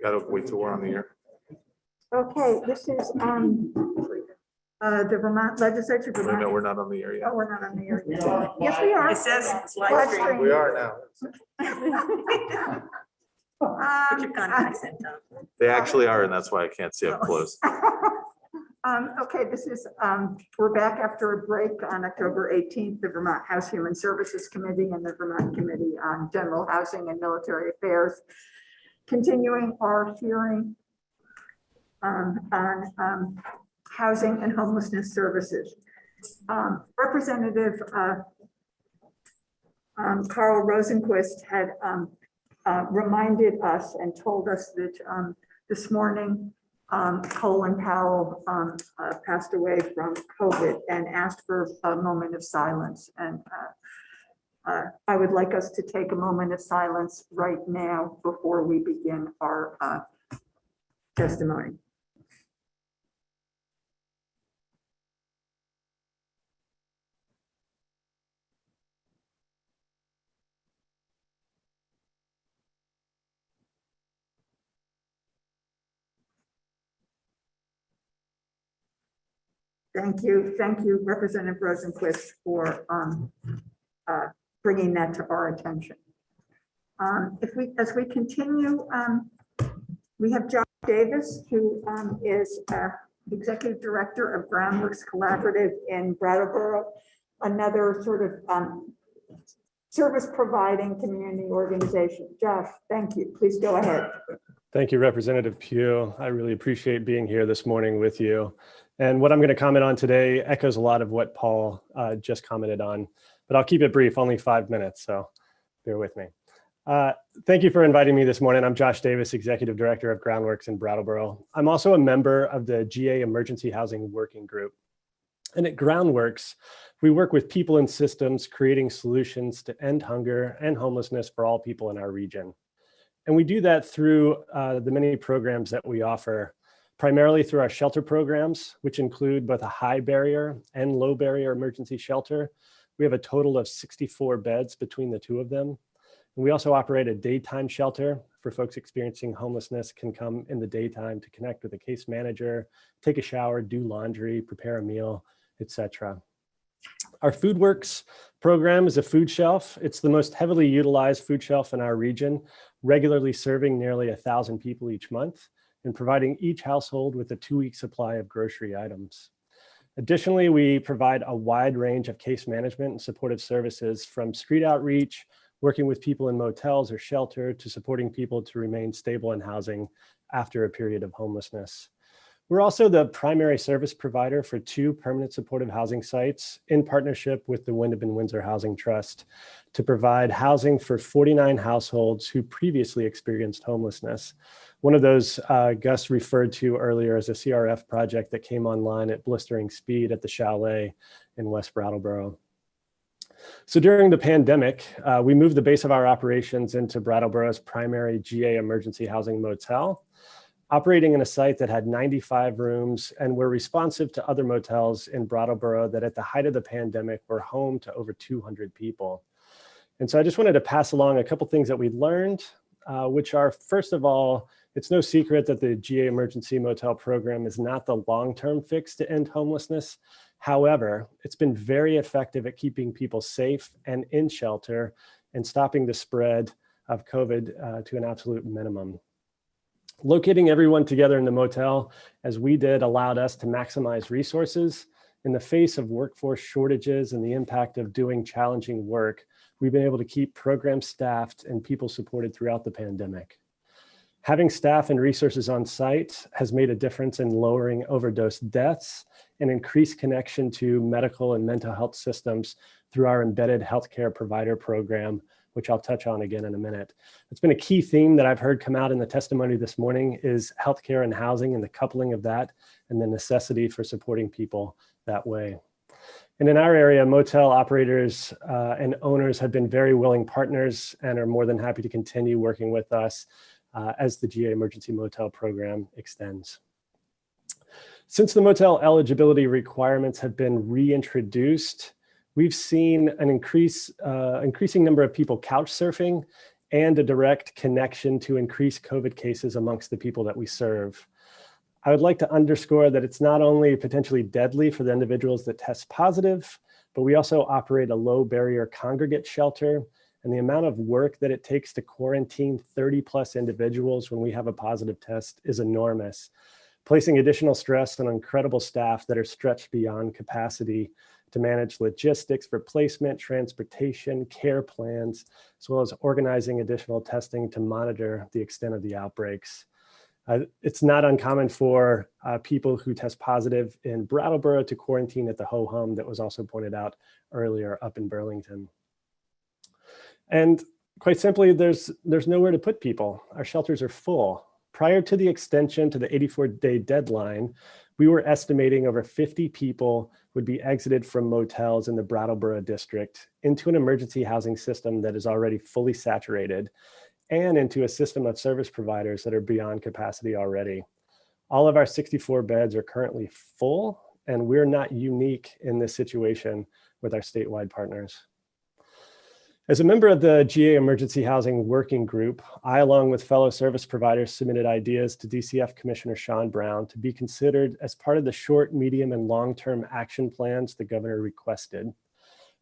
We gotta wait till we're on the air. Okay, this is the Vermont Legislature. Wait a minute, we're not on the air yet. Oh, we're not on the air yet. Yes, we are. It says it's live Live stream. stream. We are now. Put your contacts in, Tom. They actually are, and that's why I can't see up close. Okay, this is, we're back after a break on October 18th, the Vermont House Human Services Committee and the Vermont Committee on General Housing and Military Affairs, continuing our hearing on housing and homelessness services. Representative Carl Rosenquist had reminded us and told us that this morning Colin Powell passed away from COVID and asked for a moment of silence. And I would like us to take a moment of silence right now before we begin our testimony. Thank you, Representative Rosenquist, for bringing that to our attention. As we continue, we have Josh Davis, who is Executive Director of Groundworks Collaborative in Brattleboro, another sort of service providing community organization. Josh, thank you. Please go ahead. Thank you, Representative Pugh. I really appreciate being here this morning with you. And what I'm going to comment on today echoes a lot of what Paul just commented on, but I'll keep it brief, only 5 minutes, so bear with me. Thank you for inviting me this morning. I'm Josh Davis, Executive Director of Groundworks in Brattleboro. I'm also a member of the GA Emergency Housing Working Group. And at Groundworks, we work with people and systems creating solutions to end hunger and homelessness for all people in our region. And we do that through the many programs that we offer, primarily through our shelter programs, which include both a high barrier and low barrier emergency shelter. We have a total of 64 beds between the two of them. And we also operate a daytime shelter for folks experiencing homelessness, can come in the daytime to connect with a case manager, take a shower, do laundry, prepare a meal, etc. Our FoodWorks program is a food shelf. It's the most heavily utilized food shelf in our region, regularly serving nearly 1,000 people each month and providing each household with a 2-week supply of grocery items. Additionally, we provide a wide range of case management and supportive services, from street outreach, working with people in motels or shelter, to supporting people to remain stable in housing after a period of homelessness. We're also the primary service provider for 2 permanent supportive housing sites in partnership with the Wyndham and Windsor Housing Trust to provide housing for 49 households who previously experienced homelessness. One of those Gus referred to earlier as a CRF project that came online at blistering speed at the Chalet in West Brattleboro. So during the pandemic, we moved the base of our operations into Brattleboro's primary GA emergency housing motel, operating in a site that had 95 rooms and were responsive to other motels in Brattleboro that at the height of the pandemic were home to over 200 people. And so I just wanted to pass along a couple things that we learned, which are, first of all, it's no secret that the GA Emergency Motel Program is not the long-term fix to end homelessness. However, it's been very effective at keeping people safe and in shelter and stopping the spread of COVID to an absolute minimum. Locating everyone together in the motel, as we did, allowed us to maximize resources. In the face of workforce shortages and the impact of doing challenging work, we've been able to keep programs staffed and people supported throughout the pandemic. Having staff and resources on site has made a difference in lowering overdose deaths and increased connection to medical and mental health systems through our embedded healthcare provider program, which I'll touch on again in a minute. It's been a key theme that I've heard come out in the testimony this morning is healthcare and housing and the coupling of that and the necessity for supporting people that way. And in our area, motel operators and owners have been very willing partners and are more than happy to continue working with us as the GA Emergency Motel Program extends. Since the motel eligibility requirements have been reintroduced, we've seen an increasing number of people couch surfing and a direct connection to increased COVID cases amongst the people that we serve. I would like to underscore that it's not only potentially deadly for the individuals that test positive, but we also operate a low barrier congregate shelter, and the amount of work that it takes to quarantine 30+ individuals when we have a positive test is enormous, placing additional stress on incredible staff that are stretched beyond capacity to manage logistics for placement, transportation, care plans, as well as organizing additional testing to monitor the extent of the outbreaks. It's not uncommon for people who test positive in Brattleboro to quarantine at the ho-hum that was also pointed out earlier up in Burlington. And quite simply, there's nowhere to put people. Our shelters are full. Prior to the extension to the 84-day deadline, we were estimating over 50 people would be exited from motels in the Brattleboro district into an emergency housing system that is already fully saturated, and into a system of service providers that are beyond capacity already. All of our 64 beds are currently full, and we're not unique in this situation with our statewide partners. As a member of the GA Emergency Housing Working Group, I, along with fellow service providers, submitted ideas to DCF Commissioner Sean Brown to be considered as part of the short, medium, and long-term action plans the governor requested.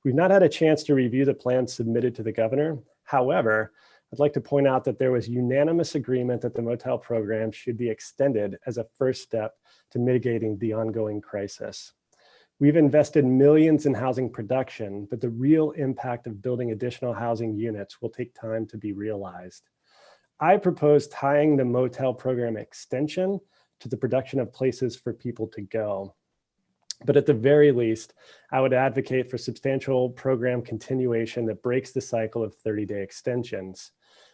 We've not had a chance to review the plans submitted to the governor. However, I'd like to point out that there was unanimous agreement that the motel program should be extended as a first step to mitigating the ongoing crisis. We've invested millions in housing production, but the real impact of building additional housing units will take time to be realized. I propose tying the motel program extension to the production of places for people to go. But at the very least, I would advocate for substantial program continuation that breaks the cycle of 30-day extensions.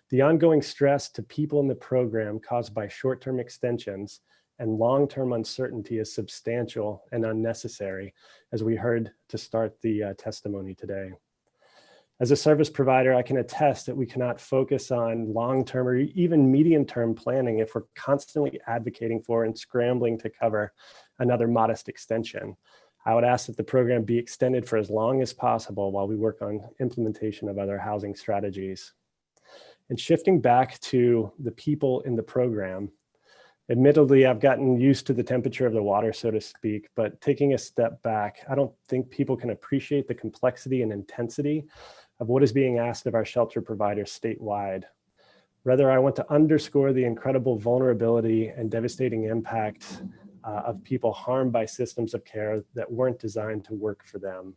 The ongoing stress to people in the program caused by short-term extensions and long-term uncertainty is substantial and unnecessary, as we heard to start the testimony today. As a service provider, I can attest that we cannot focus on long-term or even medium-term planning if we're constantly advocating for and scrambling to cover another modest extension. I would ask that the program be extended for as long as possible while we work on implementation of other housing strategies. And shifting back to the people in the program, admittedly, I've gotten used to the temperature of the water, so to speak, but taking a step back, I don't think people can appreciate the complexity and intensity of what is being asked of our shelter providers statewide. Rather, I want to underscore the incredible vulnerability and devastating impact of people harmed by systems of care that weren't designed to work for them.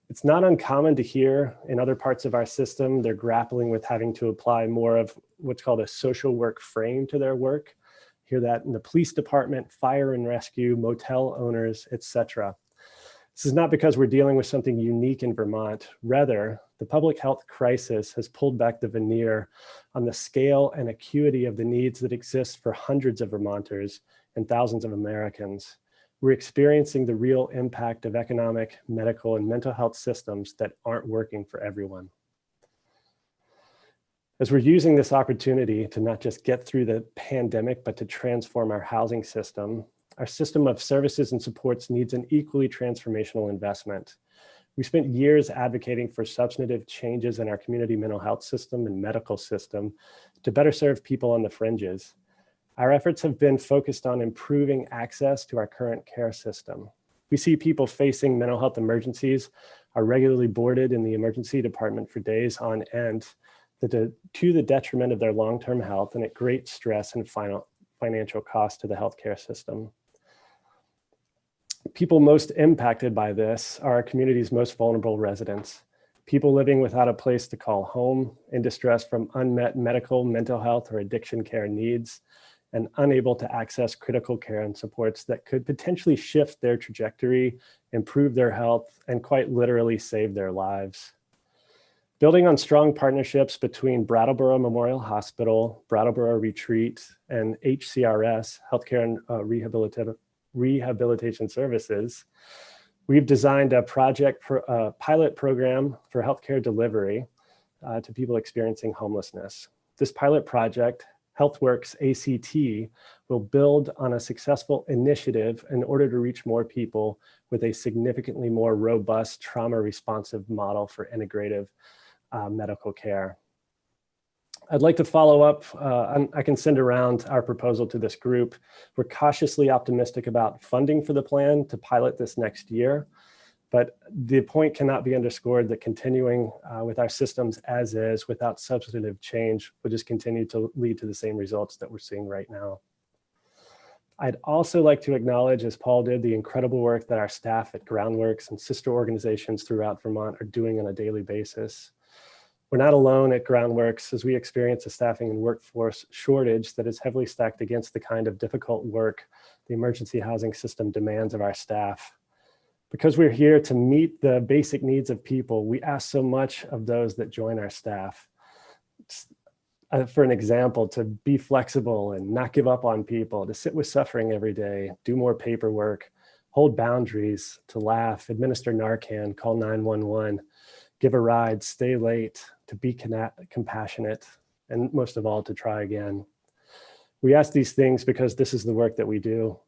It's not uncommon to hear in other parts of our system, they're grappling with having to apply more of what's called a social work frame to their work. Hear that in the police department, fire and rescue, motel owners, etc. This is not because we're dealing with something unique in Vermont. Rather, the public health crisis has pulled back the veneer on the scale and acuity of the needs that exist for hundreds of Vermonters and thousands of Americans. We're experiencing the real impact of economic, medical, and mental health systems that aren't working for everyone. As we're using this opportunity to not just get through the pandemic, but to transform our housing system, our system of services and supports needs an equally transformational investment. We spent years advocating for substantive changes in our community mental health system and medical system to better serve people on the fringes. Our efforts have been focused on improving access to our current care system. We see people facing mental health emergencies are regularly boarded in the emergency department for days on end, to the detriment of their long-term health and at great stress and financial cost to the healthcare system. People most impacted by this are our community's most vulnerable residents, people living without a place to call home, in distress from unmet medical, mental health, or addiction care needs, and unable to access critical care and supports that could potentially shift their trajectory, improve their health, and quite literally save their lives. Building on strong partnerships between Brattleboro Memorial Hospital, Brattleboro Retreat, and HCRS, Healthcare and Rehabilitation Services, we've designed a pilot program for healthcare delivery to people experiencing homelessness. This pilot project, HealthWorks ACT, will build on a successful initiative in order to reach more people with a significantly more robust trauma-responsive model for integrative medical care. I'd like to follow up. I can send around our proposal to this group. We're cautiously optimistic about funding for the plan to pilot this next year, but the point cannot be underscored that continuing with our systems as is without substantive change will just continue to lead to the same results that we're seeing right now. I'd also like to acknowledge, as Paul did, the incredible work that our staff at Groundworks and sister organizations throughout Vermont are doing on a daily basis. We're not alone at Groundworks as we experience a staffing and workforce shortage that is heavily stacked against the kind of difficult work the emergency housing system demands of our staff. Because we're here to meet the basic needs of people, we ask so much of those that join our staff. For an example, to be flexible and not give up on people, to sit with suffering every day, do more paperwork, hold boundaries, to laugh, administer Narcan, call 911, give a ride, stay late, to be compassionate, and most of all, to try again. We ask these things because this is the work that we do.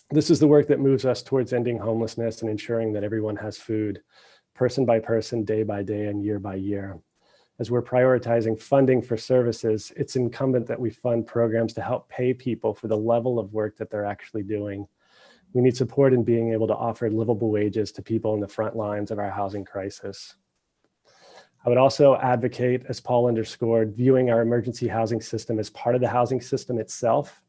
This is the work that moves us towards ending homelessness and ensuring that everyone has food, person by person, day by day, and year by year. As we're prioritizing funding for services, it's incumbent that we fund programs to help pay people for the level of work that they're actually doing. We need support in being able to offer livable wages to people in the front lines of our housing crisis. I would also advocate, as Paul underscored, viewing our emergency housing system as part of the housing system itself.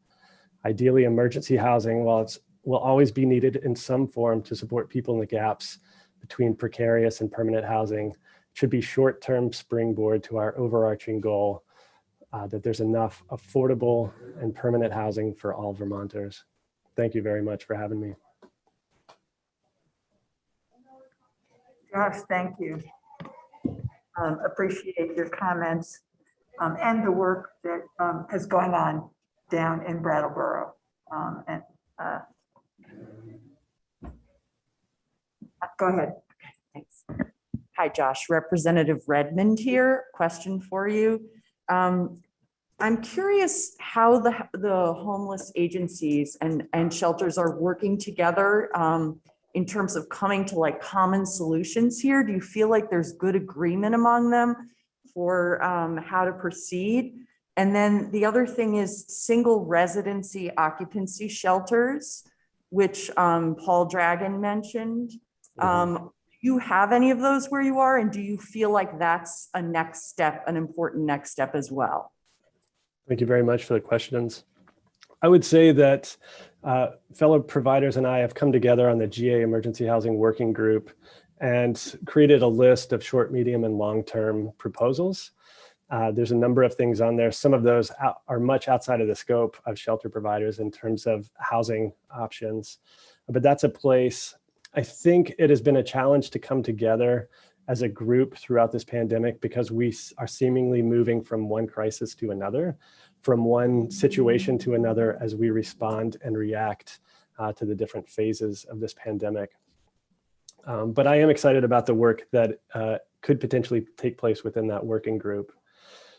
Ideally, emergency housing, while it will always be needed in some form to support people in the gaps between precarious and permanent housing, should be short-term springboard to our overarching goal that there's enough affordable and permanent housing for all Vermonters. Thank you very much for having me. Josh, thank you. Appreciate your comments and the work that is going on down in Brattleboro. Go ahead. Thanks. Hi, Josh. Representative Redmond here. Question for you. I'm curious how the homeless agencies and shelters are working together in terms of coming to like common solutions here. Do you feel like there's good agreement among them for how to proceed? And then the other thing is single residency occupancy shelters, which Paul Dragon mentioned. Do you have any of those where you are? And do you feel like that's a next step, an important next step as well? Thank you very much for the questions. I would say that fellow providers and I have come together on the GA Emergency Housing Working Group and created a list of short, medium, and long-term proposals. There's a number of things on there. Some of those are much outside of the scope of shelter providers in terms of housing options, but that's a place. I think it has been a challenge to come together as a group throughout this pandemic because we are seemingly moving from one crisis to another, from one situation to another as we respond and react to the different phases of this pandemic. But I am excited about the work that could potentially take place within that working group.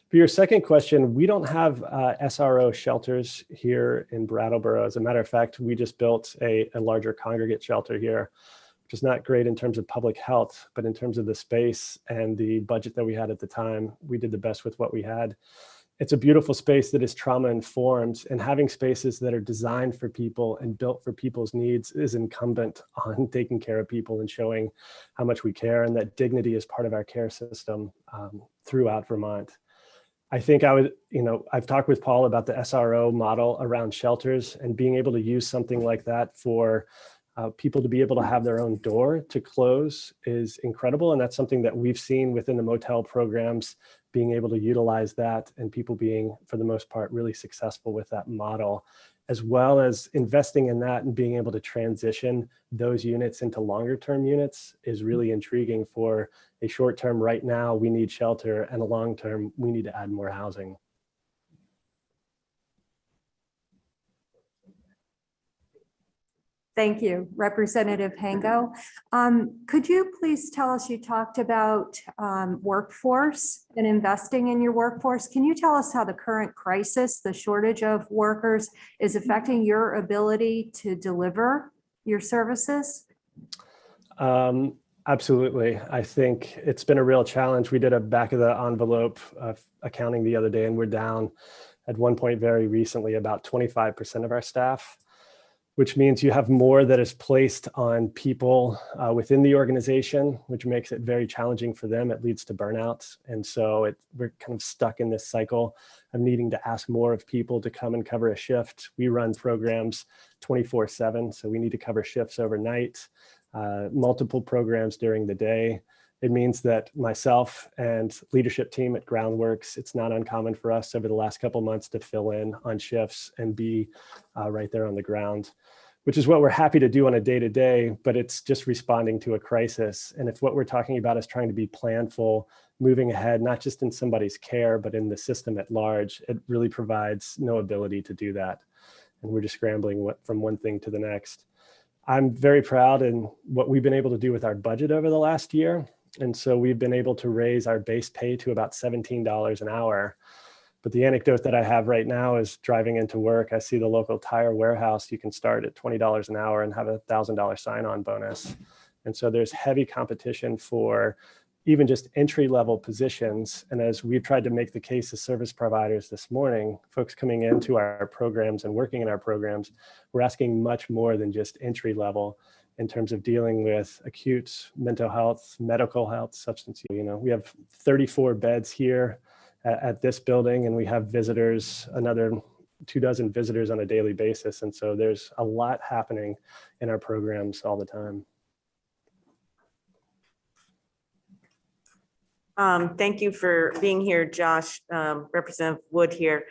For your second question, we don't have SRO shelters here in Brattleboro. As a matter of fact, we just built a larger congregate shelter here, which is not great in terms of public health, but in terms of the space and the budget that we had at the time, we did the best with what we had. It's a beautiful space that is trauma informed, and having spaces that are designed for people and built for people's needs is incumbent on taking care of people and showing how much we care and that dignity is part of our care system throughout Vermont. I think I've talked with Paul about the SRO model around shelters and being able to use something like that for people to be able to have their own door to close is incredible. And that's something that we've seen within the motel programs, being able to utilize that and people being, for the most part, really successful with that model, as well as investing in that and being able to transition those units into longer term units is really intriguing. For a short term, right now, we need shelter, and a long term, we need to add more housing. Thank you, Representative Hango. Could you please tell us, you talked about workforce and investing in your workforce. Can you tell us how the current crisis, the shortage of workers, is affecting your ability to deliver your services? Absolutely. I think it's been a real challenge. We did a back of the envelope accounting the other day, and we're down at one point very recently about 25% of our staff, which means you have more that is placed on people within the organization, which makes it very challenging for them. It leads to burnout. And so we're kind of stuck in this cycle of needing to ask more of people to come and cover a shift. We run programs 24/7, so we need to cover shifts overnight, multiple programs during the day. It means that myself and leadership team at Groundworks, it's not uncommon for us over the last couple months to fill in on shifts and be right there on the ground, which is what we're happy to do on a day-to-day, but it's just responding to a crisis. And if what we're talking about is trying to be planful, moving ahead, not just in somebody's care, but in the system at large, it really provides no ability to do that. And we're just scrambling from one thing to the next. I'm very proud in what we've been able to do with our budget over the last year. And so we've been able to raise our base pay to about $17 an hour. But the anecdote that I have right now is driving into work. I see the local tire warehouse. You can start at $20 an hour and have a $1,000 sign-on bonus. And so there's heavy competition for even just entry-level positions. And as we've tried to make the case as service providers this morning, folks coming into our programs and working in our programs, we're asking much more than just entry-level in terms of dealing with acute mental health, medical health, substance use. We have 34 beds here at this building, and we have visitors, another 24 visitors on a daily basis. And so there's a lot happening in our programs all the time. Thank you for being here, Josh. Representative Wood here.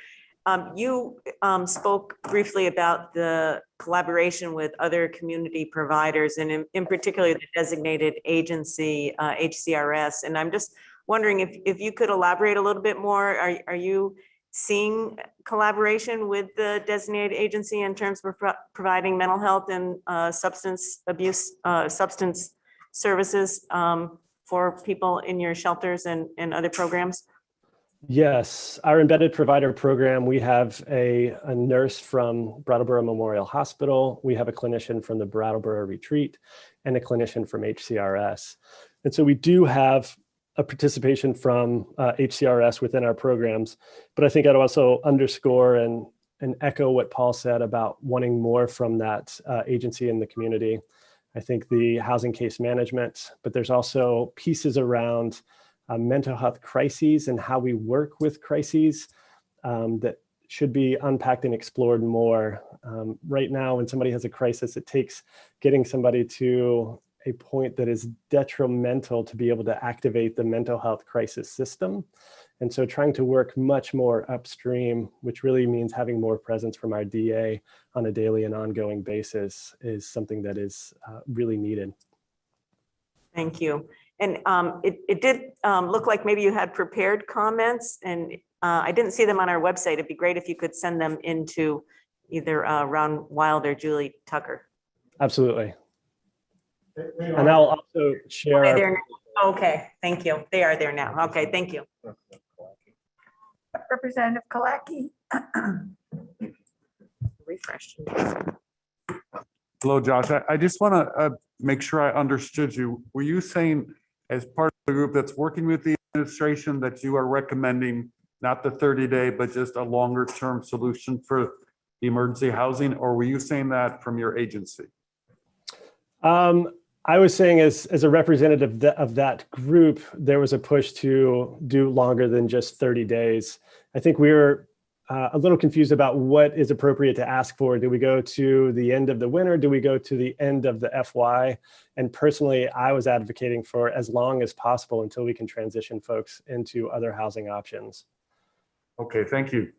You spoke briefly about the collaboration with other community providers, and in particular the designated agency, HCRS. And I'm just wondering if you could elaborate a little bit more. Are you seeing collaboration with the designated agency in terms of providing mental health and substance abuse, substance services for people in your shelters and other programs? Yes, our embedded provider program, we have a nurse from Brattleboro Memorial Hospital, we have a clinician from the Brattleboro Retreat, and a clinician from HCRS. And so we do have a participation from HCRS within our programs, but I think I'd also underscore and echo what Paul said about wanting more from that agency in the community. I think the housing case management, but there's also pieces around mental health crises and how we work with crises that should be unpacked and explored more. Right now, when somebody has a crisis, it takes getting somebody to a point that is detrimental to be able to activate the mental health crisis system. And so trying to work much more upstream, which really means having more presence from our DA on a daily and ongoing basis, is something that is really needed. Thank you. And it did look like maybe you had prepared comments, and I didn't see them on our website. It'd be great if you could send them into either Ron Wild or Julie Tucker. Absolutely. And I'll also share. Okay, thank you. They are there now. Okay, thank you. Representative Kalaki. Refresh. Hello, Josh. I just want to make sure I understood you. Were you saying as part of the group that's working with the administration that you are recommending not the 30-day, but just a longer term solution for the emergency housing? Or were you saying that from your agency? I was saying as a representative of that group, there was a push to do longer than just 30 days. I think we were a little confused about what is appropriate to ask for. Do we go to the end of the winter? Do we go to the end of the FY? And personally, I was advocating for as long as possible until we can transition folks into other housing options. Okay, thank you.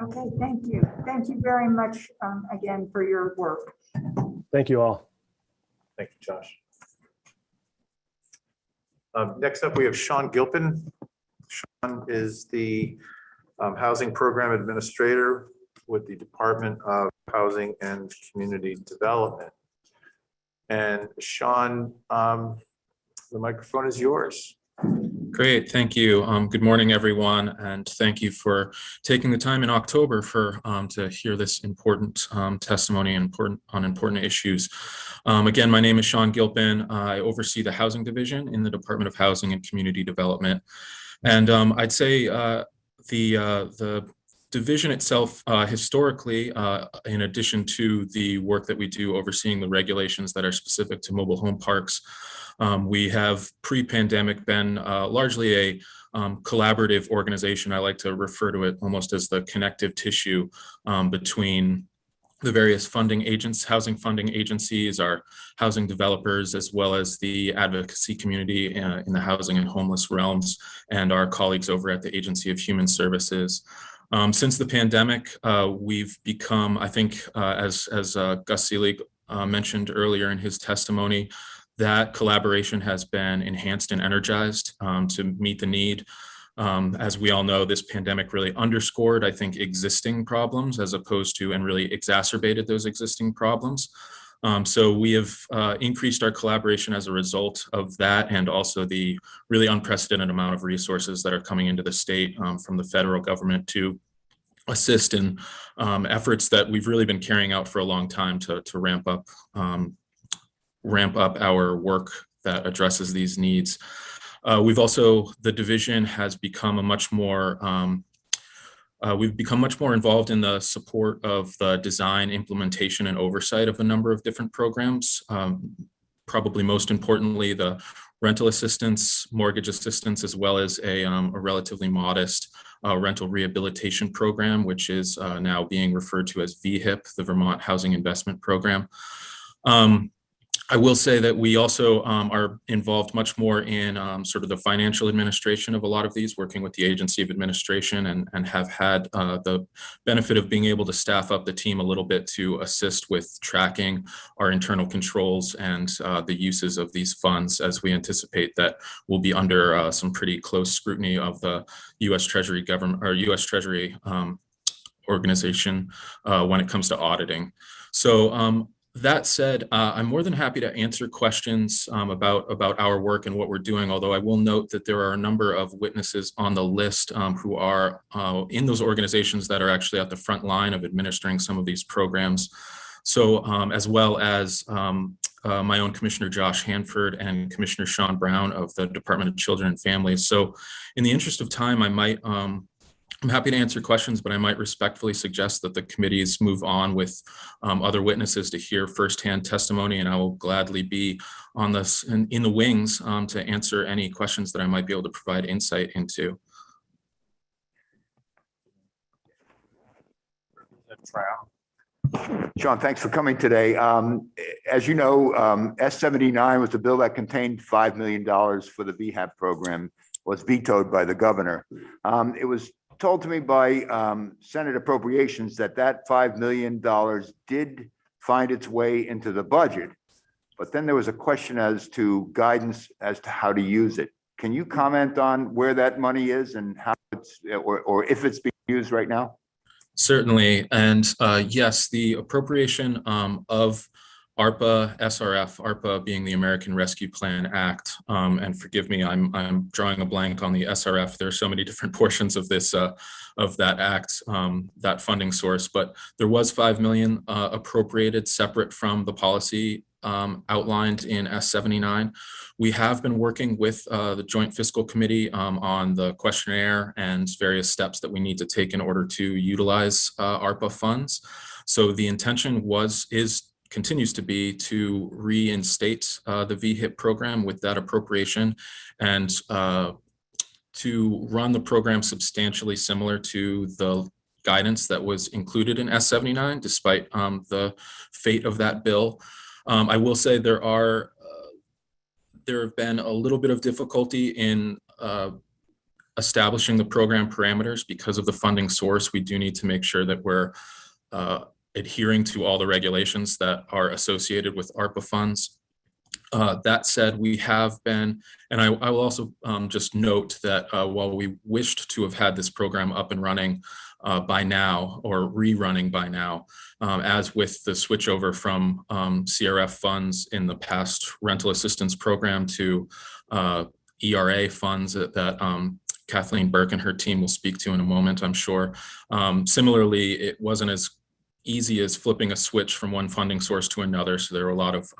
Okay, thank you. Thank you very much again for your work. Thank you all. Thank you, Josh. Next up, we have Sean Gilpin. Sean is the Housing Program Administrator with the Department of Housing and Community Development. And Sean, the microphone is yours. Great, thank you. Good morning, everyone, and thank you for taking the time in October for to hear this important testimony and important issues. Again, my name is Sean Gilpin. I oversee the Housing Division in the Department of Housing and Community Development. And I'd say the division itself, historically, in addition to the work that we do overseeing the regulations that are specific to mobile home parks, we have pre-pandemic been largely a collaborative organization. I like to refer to it almost as the connective tissue between the various housing funding agencies, our housing developers, as well as the advocacy community in the housing and homeless realms, and our colleagues over at the Agency of Human Services. Since the pandemic, we've become, I think, as Gus Seelig mentioned earlier in his testimony, that collaboration has been enhanced and energized to meet the need. As we all know, this pandemic really underscored, I think, existing problems as opposed to, and really exacerbated those existing problems. So we have increased our collaboration as a result of that, and also the really unprecedented amount of resources that are coming into the state from the federal government to assist in efforts that we've really been carrying out for a long time to ramp up our work that addresses these needs. The division has become we've become much more involved in the support of the design, implementation, and oversight of a number of different programs. Probably most importantly, the rental assistance, mortgage assistance, as well as a relatively modest rental rehabilitation program, which is now being referred to as VHIP, the Vermont Housing Investment Program. I will say that we also are involved much more in sort of the financial administration of a lot of these, working with the Agency of Administration, and have had the benefit of being able to staff up the team a little bit to assist with tracking our internal controls and the uses of these funds, as we anticipate that we'll be under some pretty close scrutiny of the U.S. Treasury government or U.S. Treasury organization when it comes to auditing. So that said, I'm more than happy to answer questions about our work and what we're doing, although I will note that there are a number of witnesses on the list who are in those organizations that are actually at the front line of administering some of these programs. So as well as my own Commissioner Josh Hanford and Commissioner Sean Brown of the Department of Children and Families. So in the interest of time, I'm happy to answer questions, but I might respectfully suggest that the committees move on with other witnesses to hear firsthand testimony, and I will gladly be on this in the wings to answer any questions that I might be able to provide insight into. Sean, thanks for coming today. As you know, S79 was the bill that contained $5 million for the VHAP program, was vetoed by the governor. It was told to me by Senate Appropriations that $5 million did find its way into the budget, but then there was a question as to guidance as to how to use it. Can you comment on where that money is and how it's, or if it's being used right now? Certainly, and yes, the appropriation of ARPA, SRF, ARPA being the American Rescue Plan Act, and forgive me, I'm drawing a blank on the SRF. There are so many different portions of this, of that act, that funding source, but there was $5 million appropriated separate from the policy outlined in S79. We have been working with the Joint Fiscal Committee on the questionnaire and various steps that we need to take in order to utilize ARPA funds. So the intention continues to be to reinstate the VHIP program with that appropriation, and to run the program substantially similar to the guidance that was included in S79, despite the fate of that bill. I will say there have been a little bit of difficulty in establishing the program parameters because of the funding source. We do need to make sure that we're adhering to all the regulations that are associated with ARPA funds. That said, we have been, and I will also just note that while we wished to have had this program up and running by now, or rerunning by now, as with the switchover from CRF funds in the past rental assistance program to ERA funds that Kathleen Burke and her team will speak to in a moment, I'm sure. Similarly, it wasn't as easy as flipping a switch from one funding source to another. So there were a lot of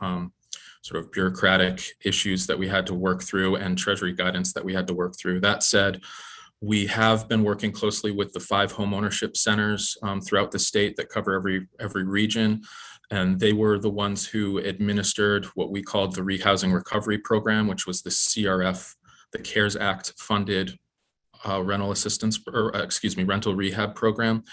sort of bureaucratic issues that we had to work through and Treasury guidance that we had to work through. That said, we have been working closely with the 5 homeownership centers throughout the state that cover every region. And they were the ones who administered what we called the Rehousing Recovery Program, which was the CRF, the CARES Act funded rental assistance, or rental rehab program.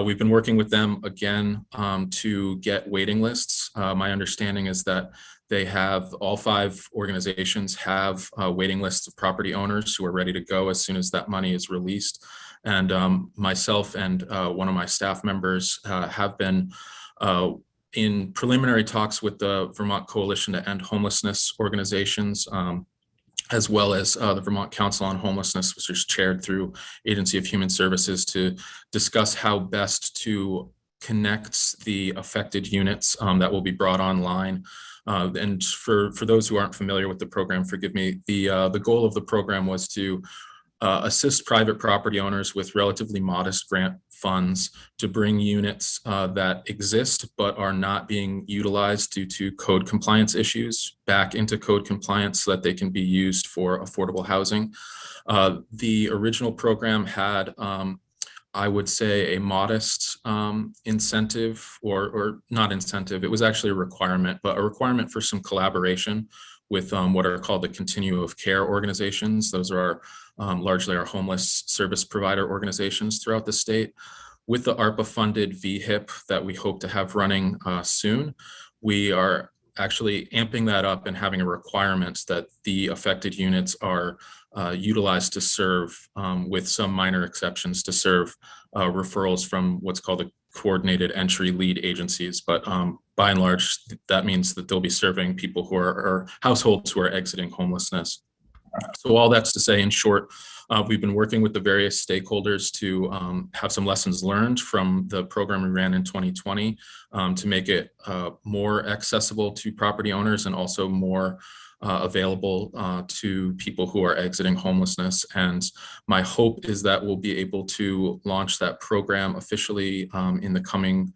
We've been working with them again to get waiting lists. My understanding is that they have, all 5 organizations have waiting lists of property owners who are ready to go as soon as that money is released. And myself and one of my staff members have been in preliminary talks with the Vermont Coalition to End Homelessness organizations, as well as the Vermont Council on Homelessness, which is chaired through Agency of Human Services, to discuss how best to connect the affected units that will be brought online. And for those who aren't familiar with the program, forgive me, the goal of the program was to assist private property owners with relatively modest grant funds to bring units that exist but are not being utilized due to code compliance issues back into code compliance so that they can be used for affordable housing. The original program had, I would say, a modest incentive, or not incentive, it was actually a requirement, but a requirement for some collaboration with what are called the continuum of care organizations. Those are largely our homeless service provider organizations throughout the state. With the ARPA funded VHIP that we hope to have running soon, we are actually amping that up and having a requirement that the affected units are utilized to serve, with some minor exceptions, to serve referrals from what's called the coordinated entry lead agencies. But by and large, that means that they'll be serving people who are, or households who are exiting homelessness. So all that's to say, in short, we've been working with the various stakeholders to have some lessons learned from the program we ran in 2020 to make it more accessible to property owners and also more available to people who are exiting homelessness. And my hope is that we'll be able to launch that program officially in the coming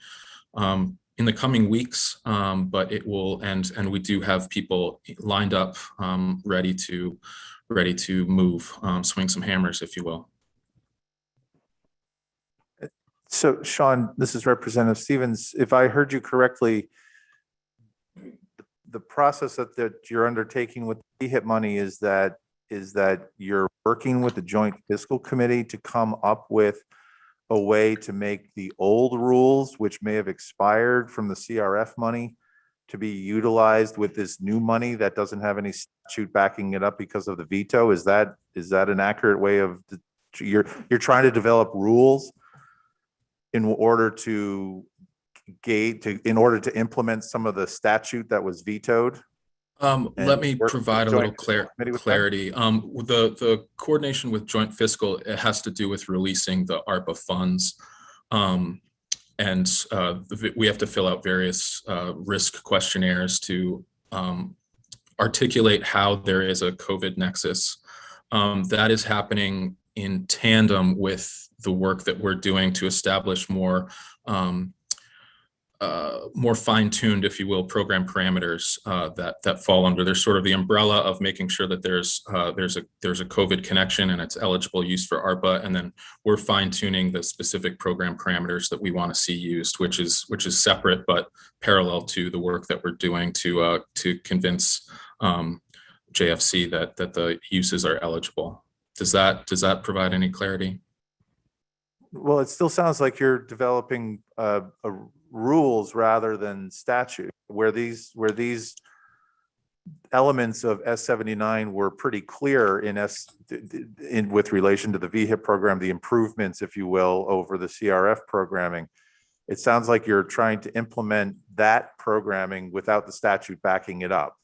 weeks, but it will end, and we do have people lined up ready to move, swing some hammers, if you will. So Sean, this is Representative Stevens. If I heard you correctly, the process that you're undertaking with the VHIP money is that you're working with the Joint Fiscal Committee to come up with a way to make the old rules, which may have expired from the CRF money, to be utilized with this new money that doesn't have any statute backing it up because of the veto. Is that an accurate way of, you're trying to develop rules in order to implement some of the statute that was vetoed? Let me provide a little clarity. That? The coordination with Joint Fiscal, it has to do with releasing the ARPA funds. And we have to fill out various risk questionnaires to articulate how there is a COVID nexus. That is happening in tandem with the work that we're doing to establish more fine-tuned, if you will, program parameters that fall under. There's sort of the umbrella of making sure that there's a COVID connection and it's eligible use for ARPA, and then we're fine-tuning the specific program parameters that we want to see used, which is separate but parallel to the work that we're doing to convince JFC that the uses are eligible. Does that provide any clarity? Well, it still sounds like you're developing rules rather than statute, where these elements of S79 were pretty clear with relation to the VHIP program, the improvements, if you will, over the CRF programming. It sounds like you're trying to implement that programming without the statute backing it up.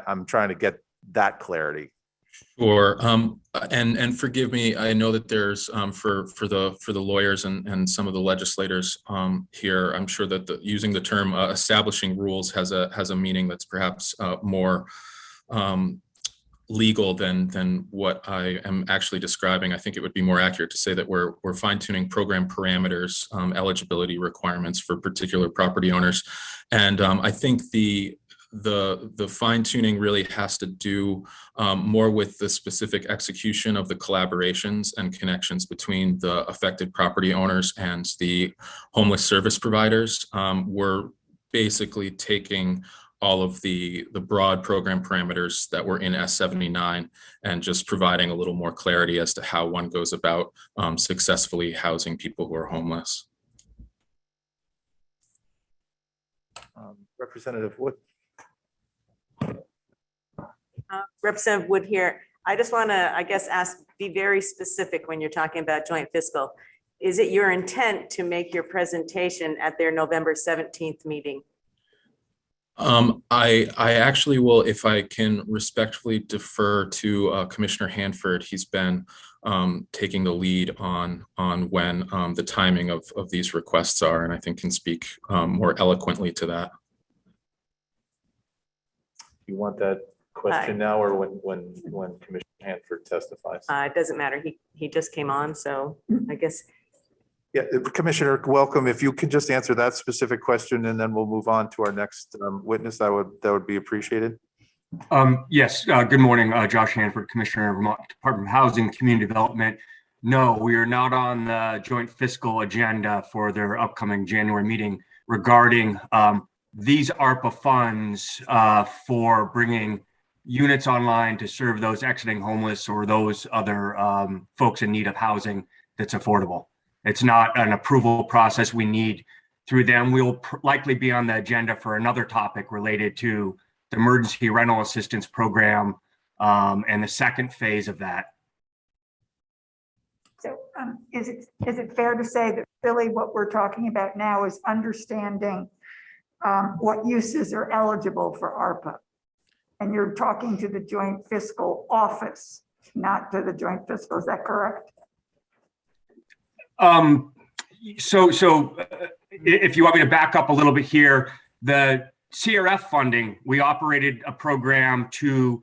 I'm trying to get that clarity. Sure. And forgive me, I know that there's for the lawyers and some of the legislators here, I'm sure that using the term establishing rules has a meaning that's perhaps more legal than what I am actually describing. I think it would be more accurate to say that we're fine tuning program parameters, eligibility requirements for particular property owners. And I think the fine tuning really has to do more with the specific execution of the collaborations and connections between the affected property owners and the homeless service providers. We're basically taking all of the broad program parameters that were in S79 and just providing a little more clarity as to how one goes about successfully housing people who are homeless. Representative Wood. Representative Wood here. I just want to, I guess, be very specific when you're talking about joint fiscal. Is it your intent to make your presentation at their November 17th meeting? I actually will, if I can respectfully defer to Commissioner Hanford. He's been taking the lead on when the timing of these requests are, and I think can speak more eloquently to that. You want that question now or when Commissioner Hanford testifies? It doesn't matter. He just came on, so I guess. Yeah, Commissioner, welcome. If you can just answer that specific question and then we'll move on to our next witness, that would be appreciated. Yes, good morning, Josh Hanford, Commissioner of Vermont Department of Housing and Community Development. No, we are not on the joint fiscal agenda for their upcoming January meeting regarding these ARPA funds for bringing units online to serve those exiting homeless or those other folks in need of housing that's affordable. It's not an approval process we need through them. We'll likely be on the agenda for another topic related to the emergency rental assistance program and the second phase of that. So is it fair to say that Billy, what we're talking about now is understanding what uses are eligible for ARPA? And you're talking to the joint fiscal office, not to the joint fiscal, is that correct? So if you want me to back up a little bit here, the CRF funding, we operated a program to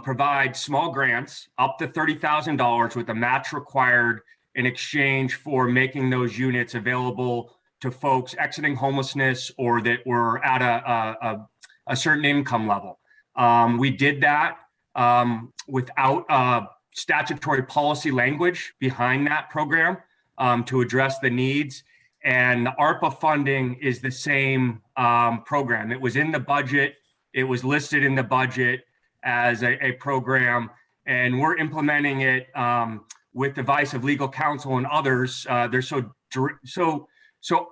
provide small grants up to $30,000 with a match required in exchange for making those units available to folks exiting homelessness or that were at a certain income level. We did that without statutory policy language behind that program. To address the needs, and the ARPA funding is the same program. It was in the budget. It was listed in the budget as a program, and we're implementing it with the advice of legal counsel and others. There's so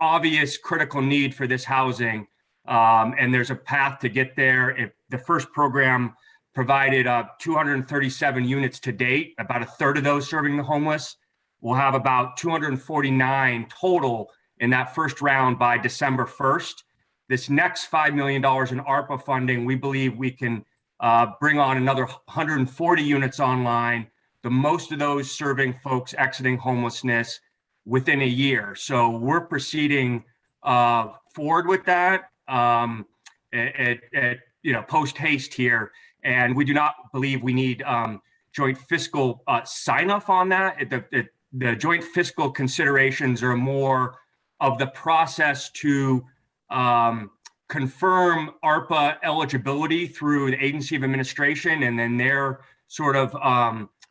obvious critical need for this housing, and there's a path to get there. If the first program provided 237 units to date, about a third of those serving the homeless. We'll have about 249 total in that first round by December 1st. This next $5 million in ARPA funding, we believe we can bring on another 140 units online, the most of those serving folks exiting homelessness within a year. So we're proceeding forward with that post haste here. And we do not believe we need joint fiscal sign off on that. The joint fiscal considerations are more of the process to confirm ARPA eligibility through the Agency of Administration and then their sort of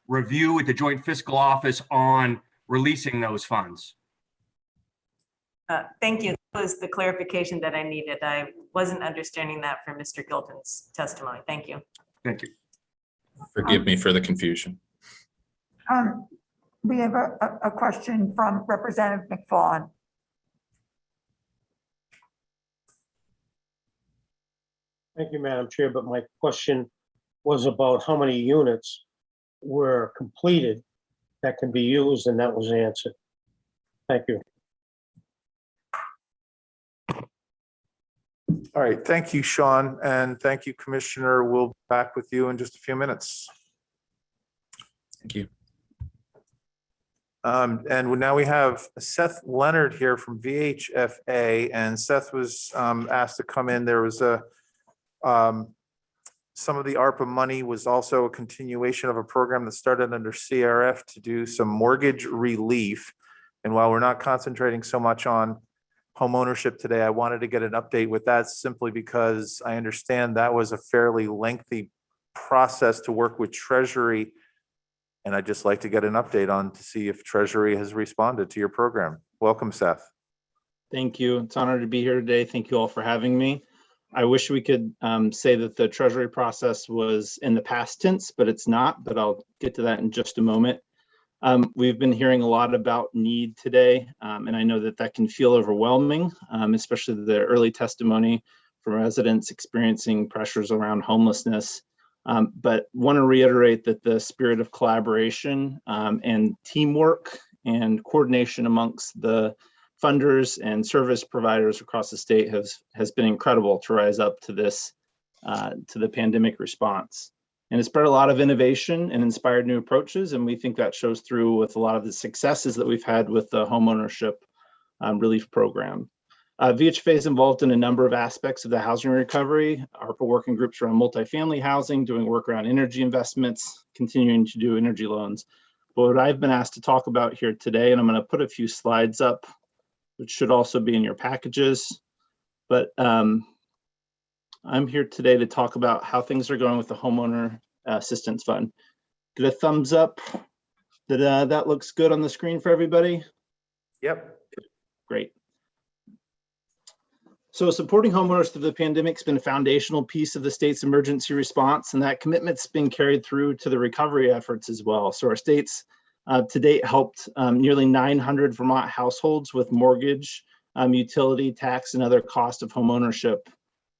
review with the Joint Fiscal Office on releasing those funds. Thank you. That was the clarification that I needed. I wasn't understanding that from Mr. Gilpin's testimony. Thank you. Thank you. Forgive me for the confusion. We have a question from Representative McFawn. Thank you, Madam Chair, but my question was about how many units were completed that can be used, and that was answered. Thank you. All right, thank you, Sean, and thank you, Commissioner. We'll be back with you in just a few minutes. Thank you. And now we have Seth Leonard here from VHFA, and Seth was asked to come in. There was some of the ARPA money was also a continuation of a program that started under CRF to do some mortgage relief. And while we're not concentrating so much on homeownership today, I wanted to get an update with that simply because I understand that was a fairly lengthy process to work with Treasury. And I'd just like to get an update on to see if Treasury has responded to your program. Welcome, Seth. Thank you. It's an honor to be here today. Thank you all for having me. I wish we could say that the Treasury process was in the past tense, but it's not, but I'll get to that in just a moment. We've been hearing a lot about need today, and I know that that can feel overwhelming, especially the early testimony from residents experiencing pressures around homelessness. But want to reiterate that the spirit of collaboration and teamwork and coordination amongst the funders and service providers across the state has been incredible to rise up to this, to the pandemic response. And it's brought a lot of innovation and inspired new approaches. And we think that shows through with a lot of the successes that we've had with the homeownership relief program. VHFA is involved in a number of aspects of the housing recovery. ARPA working groups around multifamily housing, doing work around energy investments, continuing to do energy loans. But what I've been asked to talk about here today, and I'm going to put a few slides up, which should also be in your packages. But I'm here today to talk about how things are going with the Homeowner Assistance Fund. Get a thumbs up that that looks good on the screen for everybody. Yep. Great. So supporting homeowners through the pandemic has been a foundational piece of the state's emergency response, and that commitment's been carried through to the recovery efforts as well. So our state's to date helped nearly 900 Vermont households with mortgage, utility, tax, and other cost of homeownership.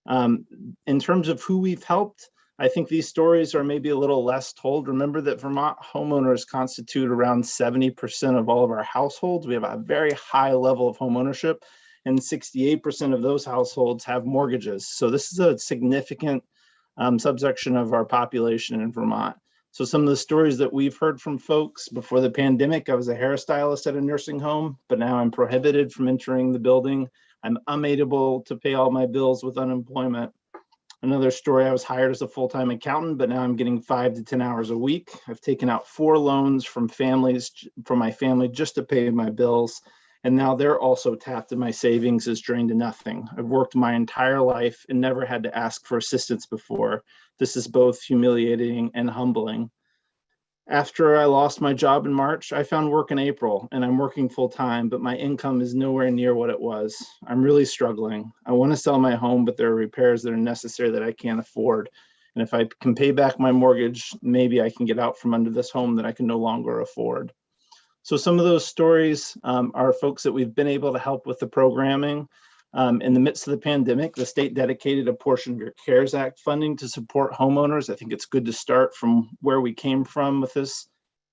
In terms of who we've helped, I think these stories are maybe a little less told. Remember that Vermont homeowners constitute around 70% of all of our households. We have a very high level of homeownership, and 68% of those households have mortgages. So this is a significant subsection of our population in Vermont. So some of the stories that we've heard from folks before the pandemic: I was a hairstylist at a nursing home, but now I'm prohibited from entering the building. I'm unable to pay all my bills with unemployment. Another story: I was hired as a full-time accountant, but now I'm getting 5 to 10 hours a week. I've taken out 4 loans from my family just to pay my bills. And now they're also tapped and my savings is drained to nothing. I've worked my entire life and never had to ask for assistance before. This is both humiliating and humbling. After I lost my job in March, I found work in April, and I'm working full time, but my income is nowhere near what it was. I'm really struggling. I want to sell my home, but there are repairs that are necessary that I can't afford. And if I can pay back my mortgage, maybe I can get out from under this home that I can no longer afford. So some of those stories are folks that we've been able to help with the programming. In the midst of the pandemic, the state dedicated a portion of your CARES Act funding to support homeowners. I think it's good to start from where we came from with this.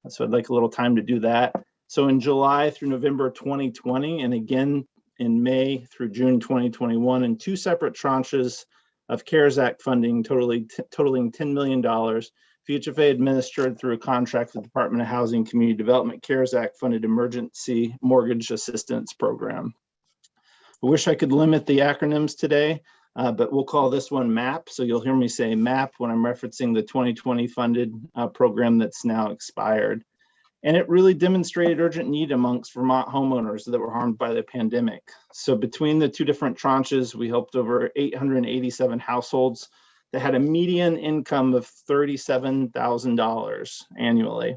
So I'd like a little time to do that. So in July through November 2020, and again in May through June 2021, in 2 separate tranches of CARES Act funding totaling $10 million, VHFA administered through a contract with the Department of Housing and Community Development CARES Act funded emergency mortgage assistance program. I wish I could limit the acronyms today, but we'll call this one MAP. So you'll hear me say MAP when I'm referencing the 2020 funded program that's now expired. And it really demonstrated urgent need amongst Vermont homeowners that were harmed by the pandemic. So between the 2 different tranches, we helped over 887 households that had a median income of $37,000 annually.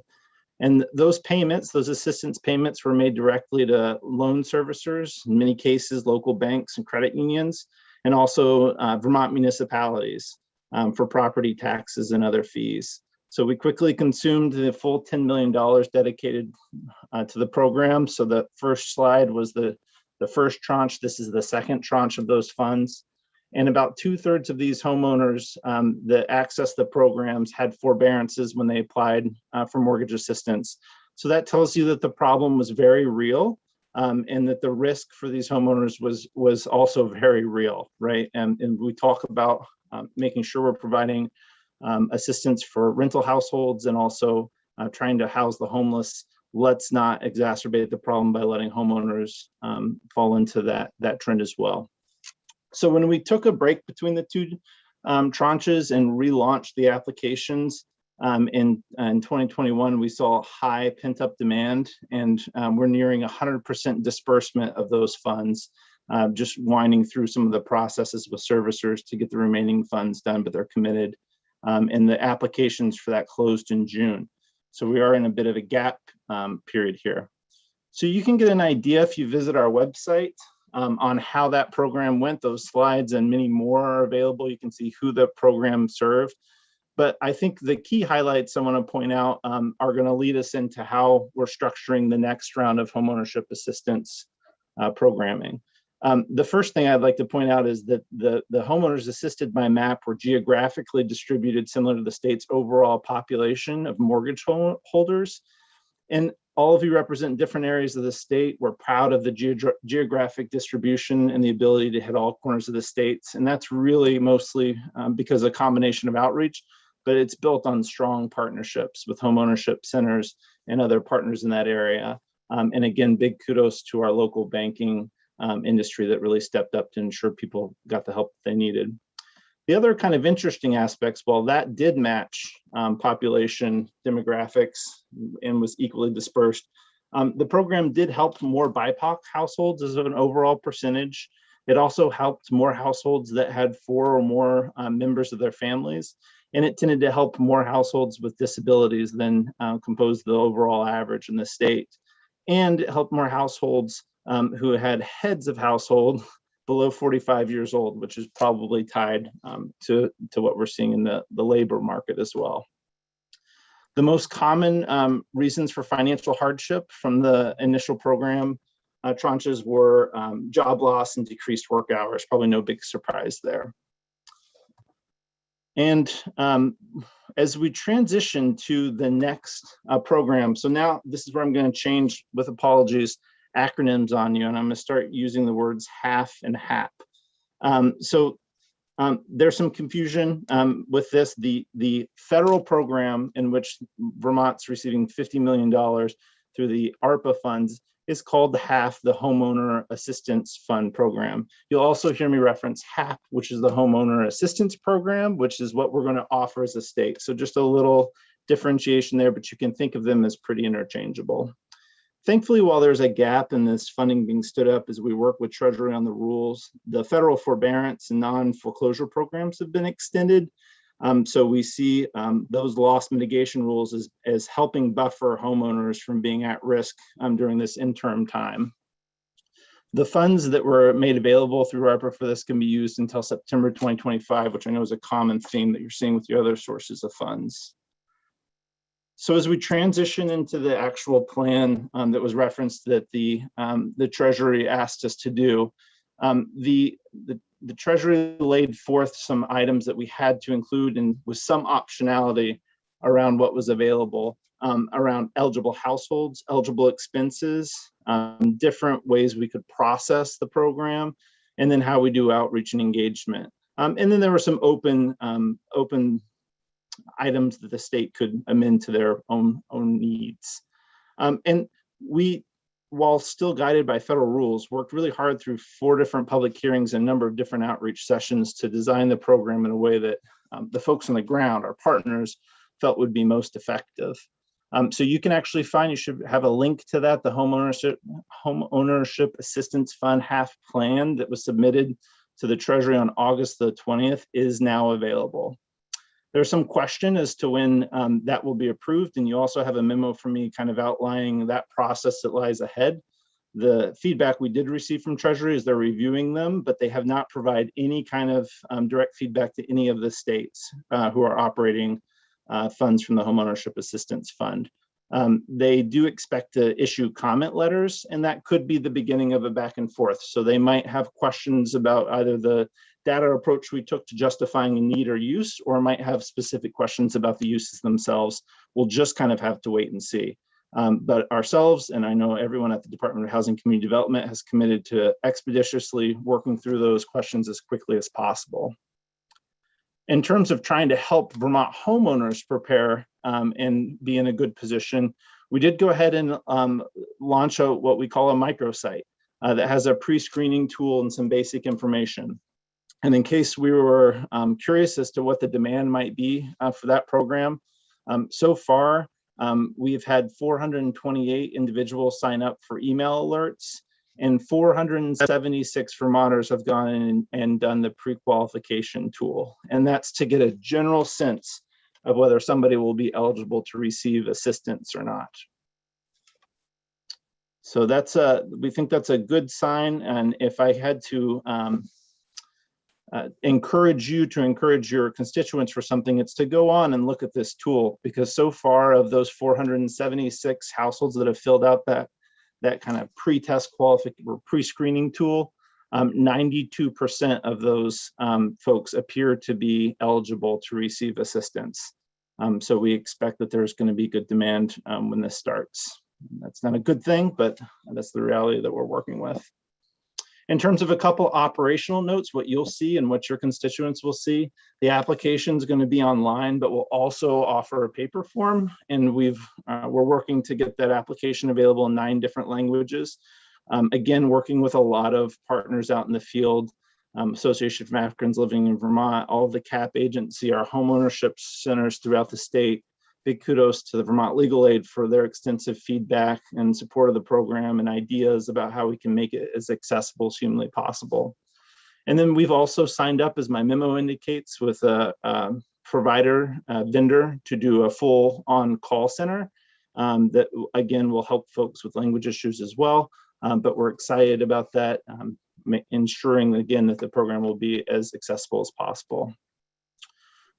And those payments, those assistance payments, were made directly to loan servicers, in many cases, local banks and credit unions, and also Vermont municipalities for property taxes and other fees. So we quickly consumed the full $10 million dedicated to the program. So the first slide was the first tranche. This is the second tranche of those funds. And about 2/3 of these homeowners that access the programs had forbearances when they applied for mortgage assistance. So that tells you that the problem was very real and that the risk for these homeowners was also very real, right? And we talk about making sure we're providing assistance for rental households and also trying to house the homeless. Let's not exacerbate the problem by letting homeowners fall into that trend as well. So when we took a break between the 2 tranches and relaunched the applications. In 2021, we saw high pent up demand, and we're nearing 100% disbursement of those funds, just winding through some of the processes with servicers to get the remaining funds done, but they're committed. And the applications for that closed in June. So we are in a bit of a gap period here. So you can get an idea if you visit our website on how that program went. Those slides and many more are available. You can see who the program served. But I think the key highlights I want to point out are going to lead us into how we're structuring the next round of homeownership assistance programming. The first thing I'd like to point out is that the homeowners assisted by MAP were geographically distributed similar to the state's overall population of mortgage holders. And all of you represent different areas of the state. We're proud of the geographic distribution and the ability to hit all corners of the states. And that's really mostly because of a combination of outreach, but it's built on strong partnerships with homeownership centers and other partners in that area. And again, big kudos to our local banking industry that really stepped up to ensure people got the help they needed. The other kind of interesting aspects, while that did match population demographics and was equally dispersed, the program did help more BIPOC households as an overall percentage. It also helped more households that had 4 or more members of their families, and it tended to help more households with disabilities than composed the overall average in the state. And it helped more households who had heads of household below 45 years old, which is probably tied to what we're seeing in the labor market as well. The most common reasons for financial hardship from the initial program tranches were job loss and decreased work hours, probably no big surprise there. And as we transition to the next program, so now this is where I'm going to change, with apologies, acronyms on you, and I'm going to start using the words HAF and HAP. There's some confusion with this. The federal program in which Vermont's receiving $50 million through the ARPA funds is called the HAF, the Homeowner Assistance Fund Program. You'll also hear me reference HAP, which is the Homeowner Assistance Program, which is what we're going to offer as a state. So just a little differentiation there, but you can think of them as pretty interchangeable. Thankfully, while there's a gap in this funding being stood up as we work with Treasury on the rules, the federal forbearance and non-foreclosure programs have been extended. So we see those loss mitigation rules as helping buffer homeowners from being at risk during this interim time. The funds that were made available through ARPA for this can be used until September 2025, which I know is a common theme that you're seeing with your other sources of funds. So as we transition into the actual plan that was referenced that the Treasury asked us to do, the Treasury laid forth some items that we had to include, and with some optionality around what was available, around eligible households, eligible expenses, different ways we could process the program, and then how we do outreach and engagement. And then there were some open items that the state could amend to their own needs. And we, while still guided by federal rules, worked really hard through 4 different public hearings and a number of different outreach sessions to design the program in a way that the folks on the ground, our partners, felt would be most effective. So you can actually find, you should have a link to that, the Homeownership Assistance Fund HAF plan that was submitted to the Treasury on August the 20th is now available. There's some question as to when that will be approved, and you also have a memo from me kind of outlining that process that lies ahead. The feedback we did receive from Treasury is they're reviewing them, but they have not provided any kind of direct feedback to any of the states who are operating funds from the Homeownership Assistance Fund. They do expect to issue comment letters, and that could be the beginning of a back and forth. So they might have questions about either the data approach we took to justifying a need or use, or might have specific questions about the uses themselves. We'll just kind of have to wait and see. But ourselves, and I know everyone at the Department of Housing and Community Development, has committed to expeditiously working through those questions as quickly as possible. In terms of trying to help Vermont homeowners prepare and be in a good position, we did go ahead and launch what we call a microsite that has a pre-screening tool and some basic information. And in case we were curious as to what the demand might be for that program, so far, we've had 428 individuals sign up for email alerts, and 476 Vermonters have gone in and done the pre-qualification tool. And that's to get a general sense of whether somebody will be eligible to receive assistance or not. So we think that's a good sign. And if I had to encourage you to encourage your constituents for something, it's to go on and look at this tool, because so far of those 476 households that have filled out that kind of pre-test qualification or pre-screening tool, 92% of those folks appear to be eligible to receive assistance. So we expect that there's going to be good demand when this starts. That's not a good thing, but that's the reality that we're working with. In terms of a couple operational notes, what you'll see and what your constituents will see, the application is going to be online, but we'll also offer a paper form. And we're working to get that application available in 9 different languages. Again, working with a lot of partners out in the field, Association of Africans Living in Vermont, all of the CAP agency, our homeownership centers throughout the state. Big kudos to the Vermont Legal Aid for their extensive feedback and support of the program and ideas about how we can make it as accessible as humanly possible. And then we've also signed up, as my memo indicates, with a provider, vendor to do a full on-call center that, again, will help folks with language issues as well. But we're excited about that, ensuring, again, that the program will be as accessible as possible.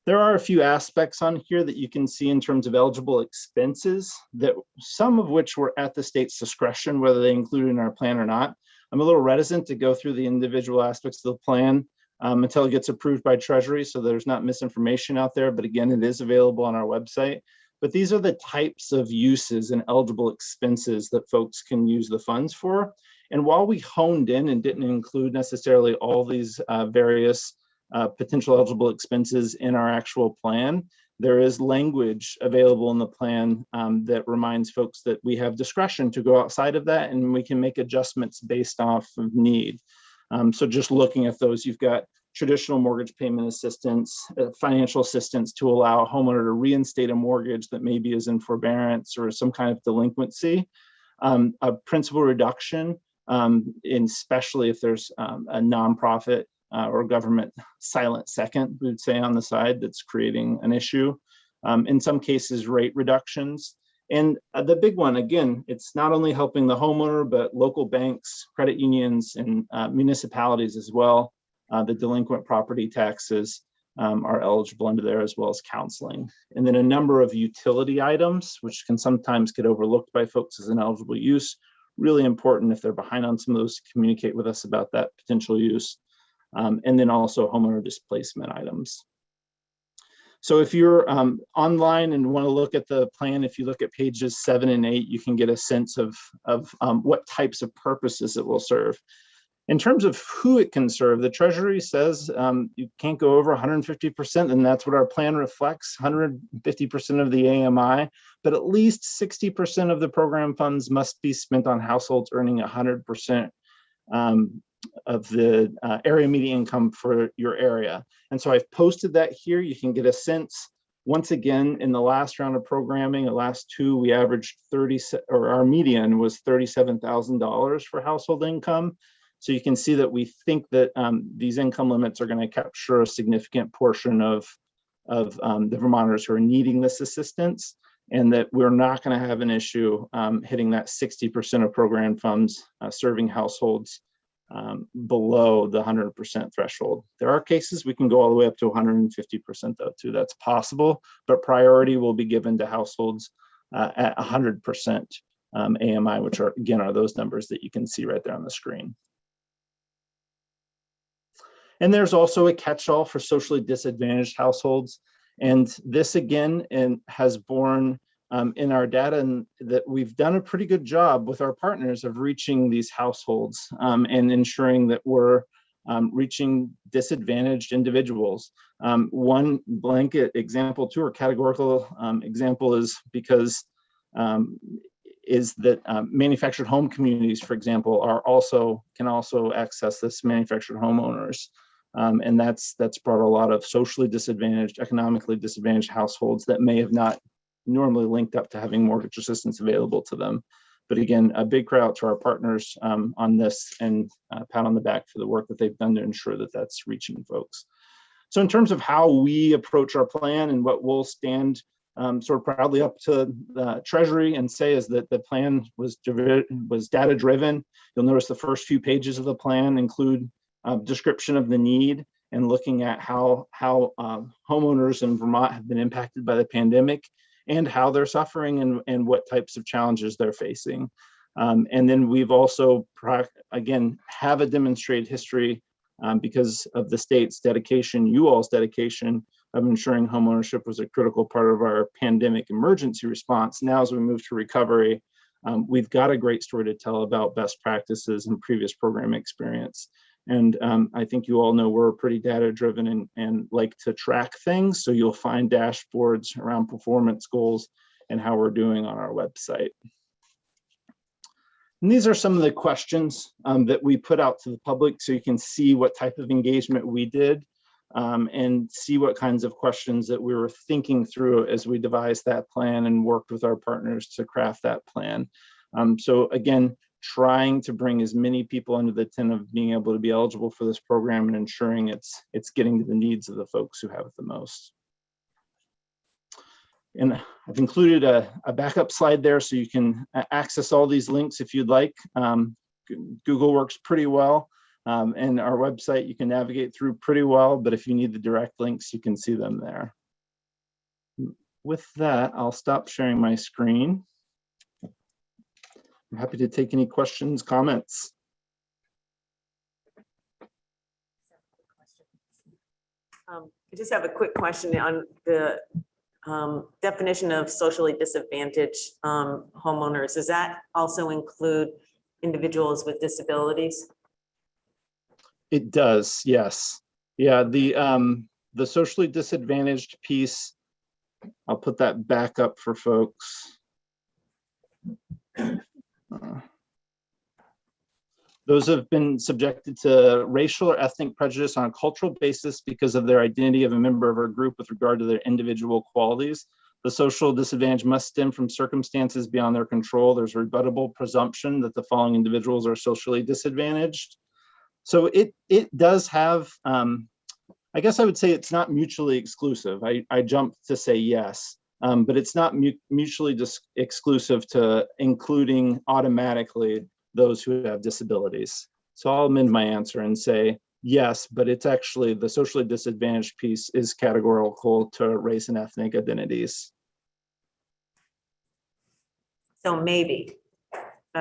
There are a few aspects on here that you can see in terms of eligible expenses, that some of which were at the state's discretion, whether they included in our plan or not. I'm a little reticent to go through the individual aspects of the plan until it gets approved by Treasury, so there's not misinformation out there. But again, it is available on our website. But these are the types of uses and eligible expenses that folks can use the funds for. And while we honed in and didn't include necessarily all these various potential eligible expenses in our actual plan, there is language available in the plan that reminds folks that we have discretion to go outside of that, and we can make adjustments based off of need. So just looking at those, you've got traditional mortgage payment assistance, financial assistance to allow a homeowner to reinstate a mortgage that maybe is in forbearance or some kind of delinquency, a principal reduction, especially if there's a nonprofit or government silent second, we would say, on the side that's creating an issue. In some cases, rate reductions. And the big one, again, it's not only helping the homeowner, but local banks, credit unions, and municipalities as well. The delinquent property taxes are eligible under there, as well as counseling. And then a number of utility items, which can sometimes get overlooked by folks as an eligible use. Really important if they're behind on some of those to communicate with us about that potential use. And then also homeowner displacement items. So if you're online and want to look at the plan, if you look at pages 7 and 8, you can get a sense of what types of purposes it will serve. In terms of who it can serve, the Treasury says you can't go over 150%, and that's what our plan reflects, 150% of the AMI, but at least 60% of the program funds must be spent on households earning 100% of the area median income for your area. And so I've posted that here. You can get a sense. Once again, in the last round of programming, the last 2, we averaged our median was $37,000 for household income. So you can see that we think that these income limits are going to capture a significant portion of the Vermonters who are needing this assistance, and that we're not going to have an issue hitting that 60% of program funds serving households below the 100% threshold. There are cases we can go all the way up to 150% though too. That's possible, but priority will be given to households at 100% AMI, which are those numbers that you can see right there on the screen. And there's also a catch-all for socially disadvantaged households. And this again has borne in our data, and that we've done a pretty good job with our partners of reaching these households and ensuring that we're reaching disadvantaged individuals. One blanket example too, or categorical example is because manufactured home communities, for example, can also access this, manufactured homeowners. And that's brought a lot of socially disadvantaged, economically disadvantaged households that may have not normally linked up to having mortgage assistance available to them. But again, a big credit out to our partners on this, and pat on the back for the work that they've done to ensure that that's reaching folks. So in terms of how we approach our plan and what we'll stand sort of proudly up to the Treasury and say is that the plan was data driven. You'll notice the first few pages of the plan include description of the need and looking at how homeowners in Vermont have been impacted by the pandemic and how they're suffering and what types of challenges they're facing. And then we've also, again, have a demonstrated history because of the state's dedication, you all's dedication of ensuring homeownership was a critical part of our pandemic emergency response. Now, as we move to recovery, we've got a great story to tell about best practices and previous program experience. And I think you all know we're pretty data driven and like to track things. So you'll find dashboards around performance goals and how we're doing on our website. And these are some of the questions that we put out to the public so you can see what type of engagement we did and see what kinds of questions that we were thinking through as we devised that plan and worked with our partners to craft that plan. So again, trying to bring as many people under the tent of being able to be eligible for this program and ensuring it's getting to the needs of the folks who have it the most. And I've included a backup slide there so you can access all these links if you'd like. Google works pretty well, and our website you can navigate through pretty well, but if you need the direct links, you can see them there. With that, I'll stop sharing my screen. I'm happy to take any questions, comments. I just have a quick question on the definition of socially disadvantaged homeowners. Does that also include individuals with disabilities? It does, yes. Yeah, the socially disadvantaged piece, I'll put that back up for folks. Those have been subjected to racial or ethnic prejudice on a cultural basis because of their identity of a member of our group with regard to their individual qualities. The social disadvantage must stem from circumstances beyond their control. There's a rebuttable presumption that the following individuals are socially disadvantaged. So it does have, I guess I would say it's not mutually exclusive. I jumped to say yes. But it's not mutually exclusive to including automatically those who have disabilities. So I'll amend my answer and say yes, but it's actually the socially disadvantaged piece is categorical to race and ethnic identities. So maybe.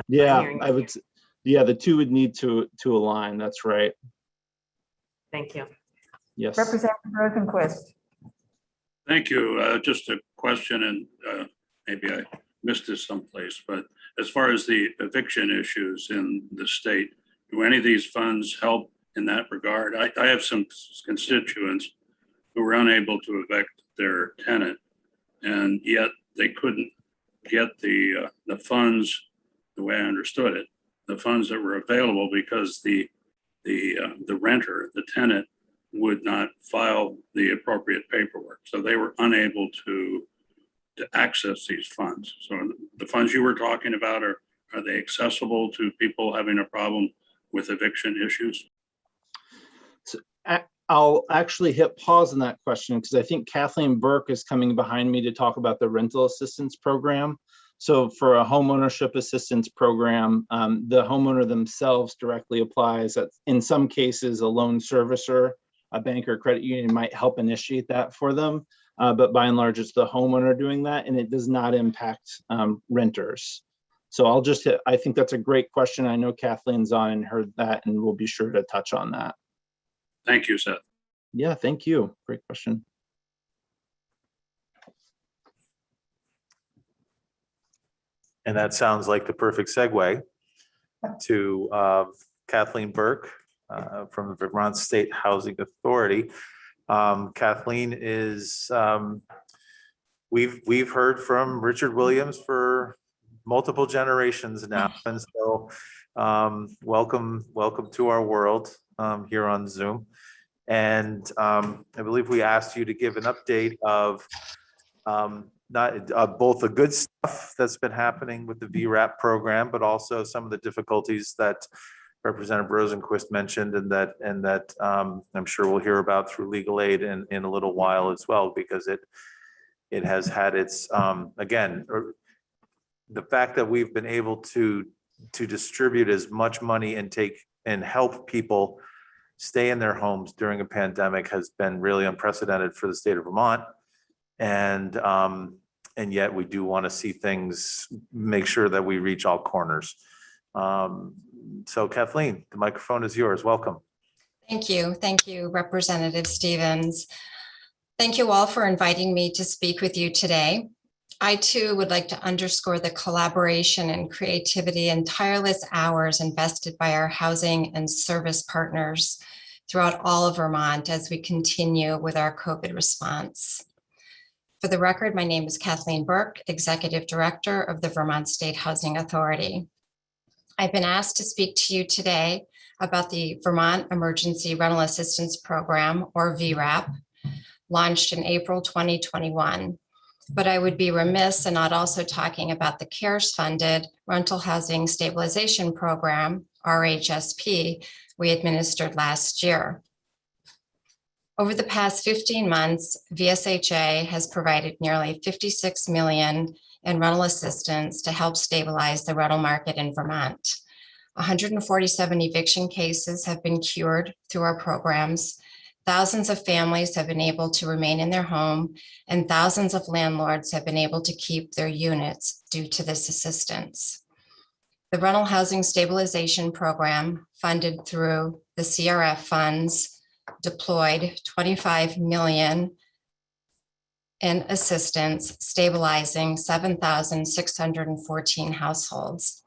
Yeah, I would. Yeah, the two would need to align. That's right. Thank you. Yes. Representative Rosenquist. Thank you. Just a question, and maybe I missed this someplace, but as far as the eviction issues in the state, do any of these funds help in that regard? I have some constituents who were unable to evict their tenant, and yet they couldn't get the funds, the way I understood it, the funds that were available because the renter, the tenant, would not file the appropriate paperwork. So they were unable to access these funds. So the funds you were talking about, are they accessible to people having a problem with eviction issues? So I'll actually hit pause on that question because I think Kathleen Burke is coming behind me to talk about the rental assistance program. So for a homeownership assistance program, the homeowner themselves directly applies. In some cases, a loan servicer, a bank or credit union might help initiate that for them. But by and large, it's the homeowner doing that, and it does not impact renters. So I'll just hit, I think that's a great question. I know Kathleen's on and heard that, and we'll be sure to touch on that. Thank you, Seth. Yeah, thank you. Great question. And that sounds like the perfect segue to Kathleen Burke from the Vermont State Housing Authority. Kathleen is, we've heard from Richard Williams for multiple generations now. And so welcome to our world here on Zoom. And I believe we asked you to give an update of not both the good stuff that's been happening with the VRAP program, but also some of the difficulties that Representative Rosenquist mentioned, and that I'm sure we'll hear about through legal aid in a little while as well, because it has had its again, the fact that we've been able to distribute as much money and help people stay in their homes during a pandemic has been really unprecedented for the state of Vermont. And yet we do want to see things, make sure that we reach all corners. So Kathleen, the microphone is yours. Welcome. Thank you. Thank you, Representative Stevens. Thank you all for inviting me to speak with you today. I too would like to underscore the collaboration and creativity and tireless hours invested by our housing and service partners throughout all of Vermont as we continue with our COVID response. For the record, my name is Kathleen Burke, Executive Director of the Vermont State Housing Authority. I've been asked to speak to you today about the Vermont Emergency Rental Assistance Program, or VRAP, launched in April 2021. But I would be remiss in not also talking about the CARES-funded Rental Housing Stabilization Program, RHSP, we administered last year. Over the past 15 months, VSHA has provided nearly $56 million in rental assistance to help stabilize the rental market in Vermont. 147 eviction cases have been cured through our programs. Thousands of families have been able to remain in their home, and thousands of landlords have been able to keep their units due to this assistance. The Rental Housing Stabilization Program, funded through the CRF funds, deployed $25 million in assistance, stabilizing 7,614 households.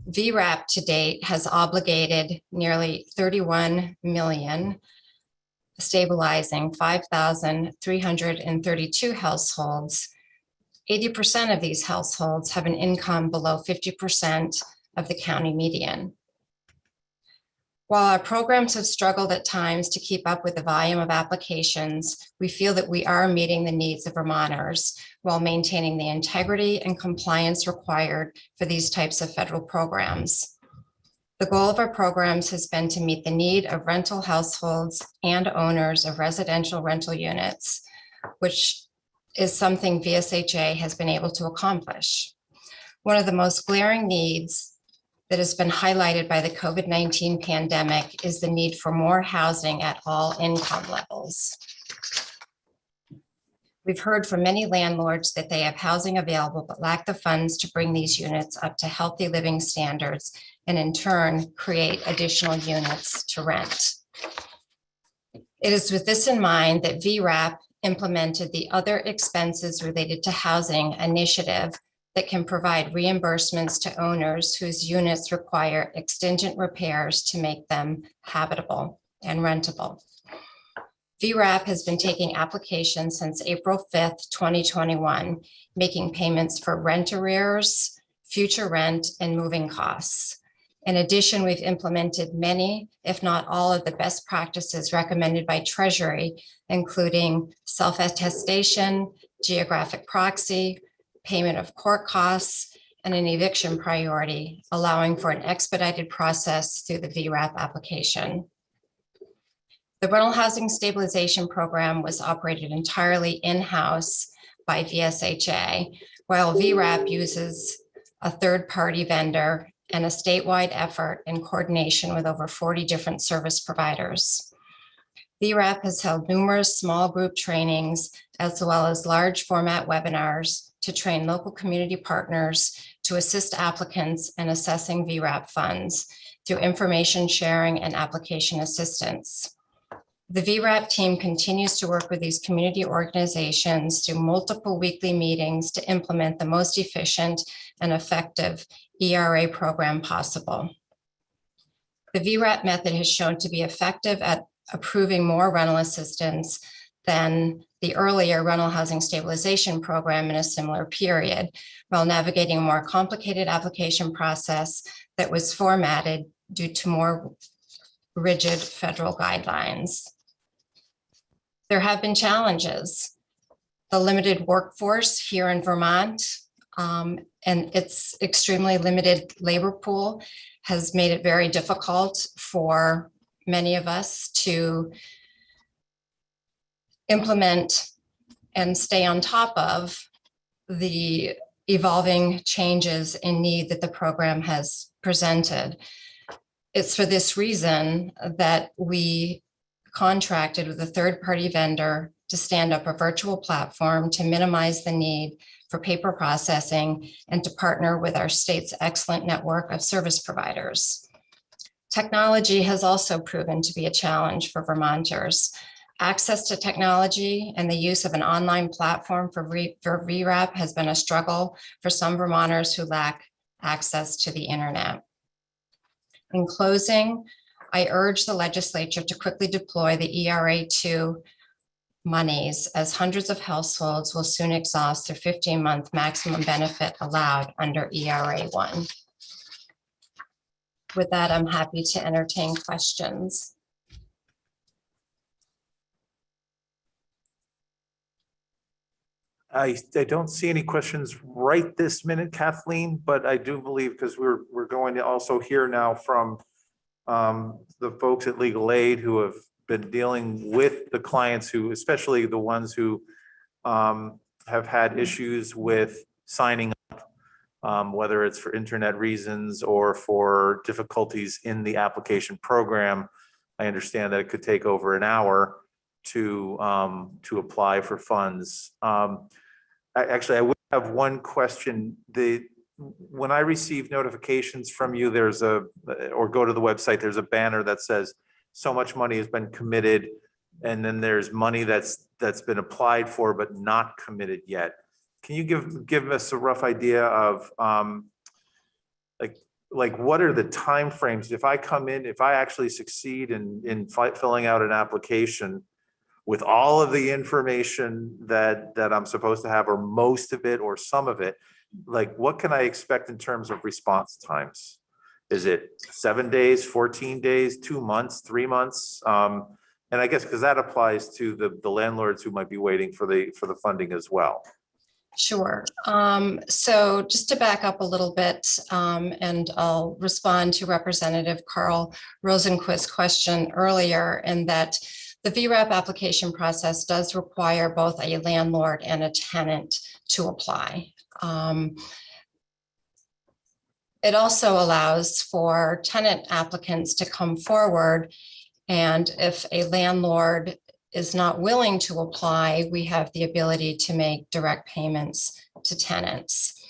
VRAP to date has obligated nearly $31 million, stabilizing 5,332 households. 80% of these households have an income below 50% of the county median. While our programs have struggled at times to keep up with the volume of applications, we feel that we are meeting the needs of Vermonters while maintaining the integrity and compliance required for these types of federal programs. The goal of our programs has been to meet the need of rental households and owners of residential rental units, which is something VSHA has been able to accomplish. One of the most glaring needs that has been highlighted by the COVID-19 pandemic is the need for more housing at all income levels. We've heard from many landlords that they have housing available but lack the funds to bring these units up to healthy living standards and in turn create additional units to rent. It is with this in mind that VRAP implemented the Other Expenses Related to Housing initiative that can provide reimbursements to owners whose units require extingent repairs to make them habitable and rentable. VRAP has been taking applications since April 5th, 2021, making payments for rent arrears, future rent, and moving costs. In addition, we've implemented many, if not all, of the best practices recommended by Treasury, including self-attestation, geographic proxy, payment of court costs, and an eviction priority, allowing for an expedited process through the VRAP application. The Rental Housing Stabilization Program was operated entirely in-house by VSHA, while VRAP uses a third-party vendor and a statewide effort in coordination with over 40 different service providers. VRAP has held numerous small group trainings as well as large format webinars to train local community partners to assist applicants in assessing VRAP funds through information sharing and application assistance. The VRAP team continues to work with these community organizations through multiple weekly meetings to implement the most efficient and effective ERA program possible. The VRAP method has shown to be effective at approving more rental assistance than the earlier Rental Housing Stabilization Program in a similar period, while navigating a more complicated application process that was formatted due to more rigid federal guidelines. There have been challenges. The limited workforce here in Vermont and its extremely limited labor pool has made it very difficult for many of us to implement and stay on top of the evolving changes in need that the program has presented. It's for this reason that we contracted with a third-party vendor to stand up a virtual platform to minimize the need for paper processing and to partner with our state's excellent network of service providers. Technology has also proven to be a challenge for Vermonters. Access to technology and the use of an online platform for VRAP has been a struggle for some Vermonters who lack access to the internet. In closing, I urge the legislature to quickly deploy the ERA2 monies, as hundreds of households will soon exhaust their 15-month maximum benefit allowed under ERA1. With that, I'm happy to entertain questions. I don't see any questions right this minute, Kathleen, but I do believe, because we're going to also hear now from the folks at Legal Aid who have been dealing with the clients who, especially the ones who have had issues with signing up, whether it's for internet reasons or for difficulties in the application program. I understand that it could take over an hour to apply for funds. Actually, I would have one question. When I receive notifications from you, or go to the website, there's a banner that says so much money has been committed, and then there's money that's been applied for but not committed yet. Can you give us a rough idea of like what are the timeframes? If I come in, if I actually succeed in filling out an application with all of the information that I'm supposed to have, or most of it, or some of it, like what can I expect in terms of response times? Is it 7 days, 14 days, 2 months, 3 months? And I guess because that applies to the landlords who might be waiting for the funding as well. Sure. So just to back up a little bit, and I'll respond to Representative Carl Rosenquist's question earlier, in that the VRAP application process does require both a landlord and a tenant to apply. It also allows for tenant applicants to come forward, and if a landlord is not willing to apply, we have the ability to make direct payments to tenants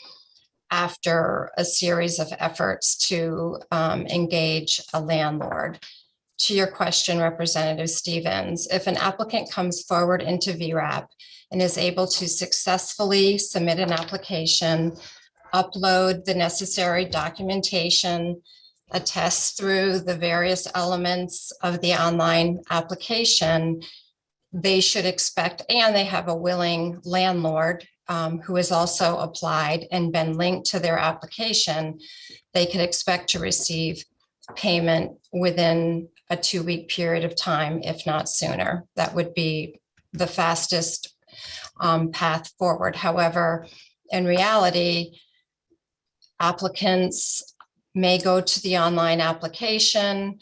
after a series of efforts to engage a landlord. To your question, Representative Stevens, if an applicant comes forward into VRAP and is able to successfully submit an application, upload the necessary documentation, attest through the various elements of the online application, they should expect, and they have a willing landlord who has also applied and been linked to their application, they can expect to receive payment within a 2-week period of time, if not sooner. That would be the fastest path forward. However, in reality, applicants may go to the online application,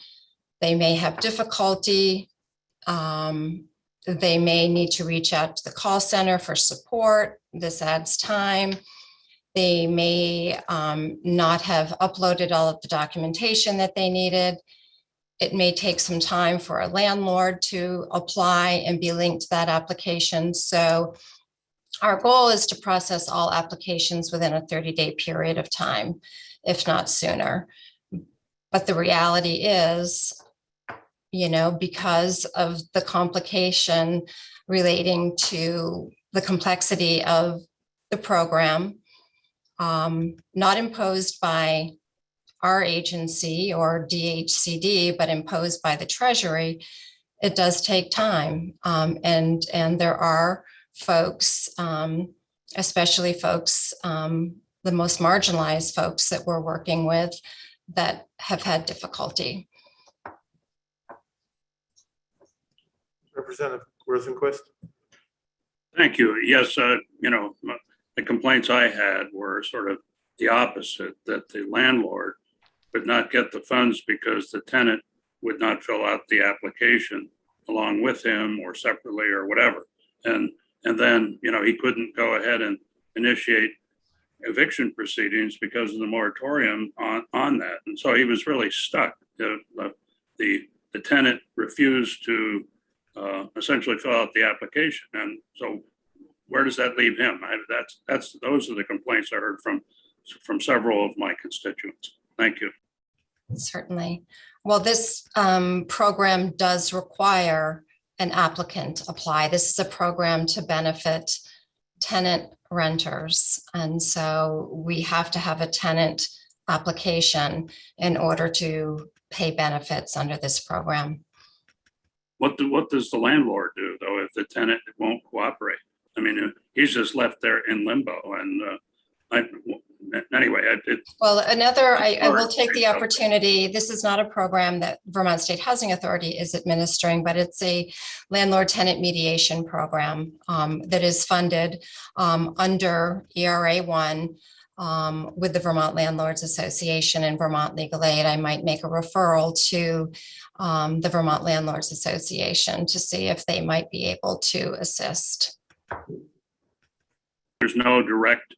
they may have difficulty, they may need to reach out to the call center for support. This adds time. They may not have uploaded all of the documentation that they needed. It may take some time for a landlord to apply and be linked to that application. So our goal is to process all applications within a 30-day period of time, if not sooner. But the reality is, because of the complication relating to the complexity of the program, not imposed by our agency or DHCD, but imposed by the Treasury, it does take time. And there are folks, especially folks, the most marginalized folks that we're working with, that have had difficulty. Representative Rosenquist? Thank you. Yes, the complaints I had were sort of the opposite, that the landlord would not get the funds because the tenant would not fill out the application along with him or separately or whatever. And then, he couldn't go ahead and initiate eviction proceedings because of the moratorium on that. And so he was really stuck. The tenant refused to essentially fill out the application. And so where does that leave him? Those are the complaints I heard from several of my constituents. Thank you. Certainly. Well, this program does require an applicant apply. This is a program to benefit tenant renters. And so we have to have a tenant application in order to pay benefits under this program. What does the landlord do, though, if the tenant won't cooperate? I mean, he's just left there in limbo. And Well, I will take the opportunity. This is not a program that Vermont State Housing Authority is administering, but it's a landlord tenant mediation program that is funded under ERA 1 with the Vermont Landlords Association and Vermont Legal Aid. I might make a referral to the Vermont Landlords Association to see if they might be able to assist. There's no direct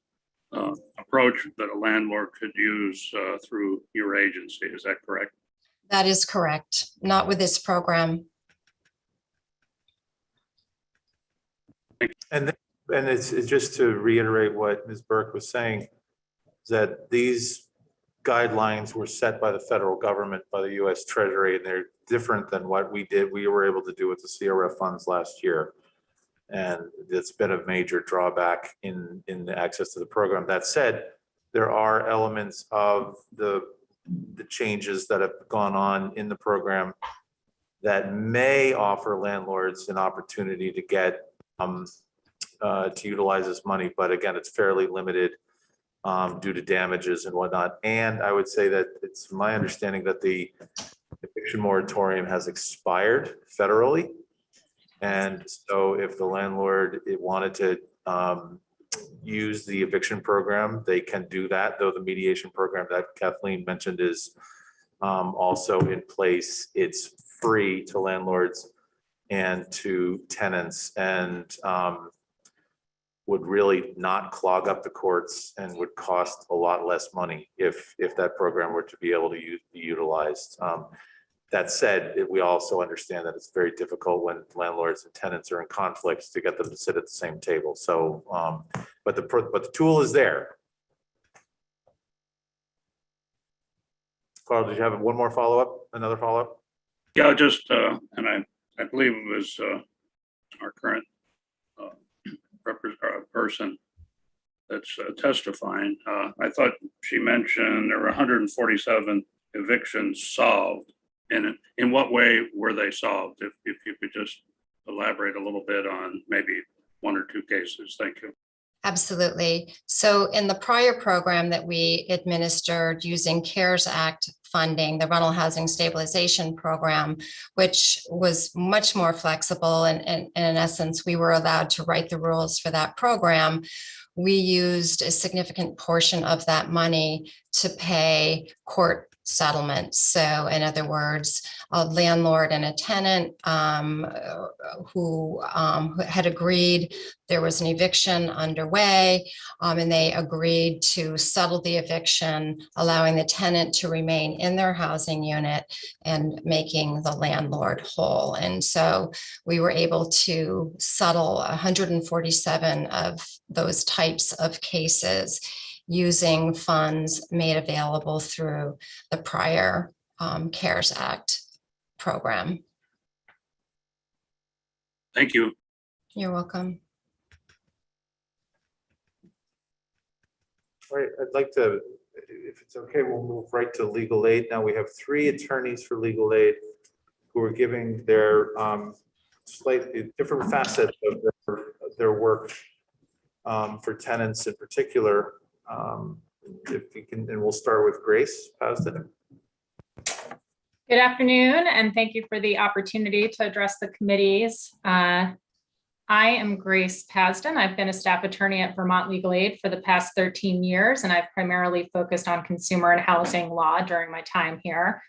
approach that a landlord could use through your agency. Is that correct? That is correct. Not with this program. And it's just to reiterate what Ms. Burke was saying, is that these guidelines were set by the federal government, by the US Treasury, and they're different than what we were able to do with the CRF funds last year. And it's been a major drawback in the access to the program. That said, there are elements of the changes that have gone on in the program that may offer landlords an opportunity to get to utilize this money. But again, it's fairly limited due to damages and whatnot. And I would say that it's my understanding that the eviction moratorium has expired federally. And so if the landlord wanted to use the eviction program, they can do that, though the mediation program that Kathleen mentioned is also in place. It's free to landlords and to tenants, and would really not clog up the courts and would cost a lot less money if that program were to be able to be utilized. That said, we also understand that it's very difficult when landlords and tenants are in conflicts to get them to sit at the same table. So, but the tool is there. Carl, did you have one more follow-up? Another follow-up? Yeah, just and I believe it was our current person that's testifying. I thought she mentioned there were 147 evictions solved. And in what way were they solved? If you could just elaborate a little bit on maybe one or two cases. Thank you. Absolutely. So in the prior program that we administered using CARES Act funding, the Rental Housing Stabilization Program, which was much more flexible, and in essence, we were allowed to write the rules for that program. We used a significant portion of that money to pay court settlements. So in other words, a landlord and a tenant who had agreed, there was an eviction underway, and they agreed to settle the eviction, allowing the tenant to remain in their housing unit and making the landlord whole. And so we were able to settle 147 of those types of cases using funds made available through the prior CARES Act program. Thank you. You're welcome. All right, I'd like to, if it's okay, we'll move right to legal aid. Now we have 3 attorneys for legal aid who are giving their slightly different facets of their work for tenants in particular. If you can, and we'll start with Grace Pausden. Good afternoon, and thank you for the opportunity to address the committees. I am Grace Pasden. I've been a staff attorney at Vermont Legal Aid for the past 13 years, and I've primarily focused on consumer and housing law during my time here.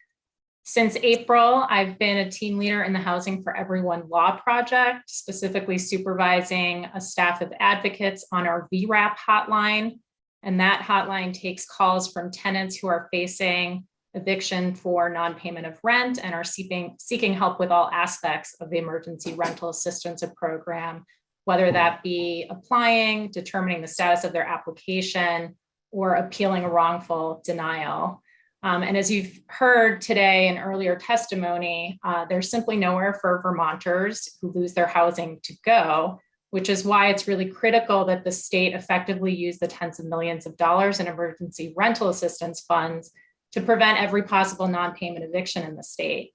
Since April, I've been a team leader in the Housing for Everyone Law Project, specifically supervising a staff of advocates on our VRAP hotline. And that hotline takes calls from tenants who are facing eviction for non-payment of rent and are seeking help with all aspects of the emergency rental assistance program, whether that be applying, determining the status of their application, or appealing a wrongful denial. And as you've heard today in earlier testimony, there's simply nowhere for Vermonters who lose their housing to go, which is why it's really critical that the state effectively use the tens of millions of dollars in emergency rental assistance funds to prevent every possible non-payment eviction in the state.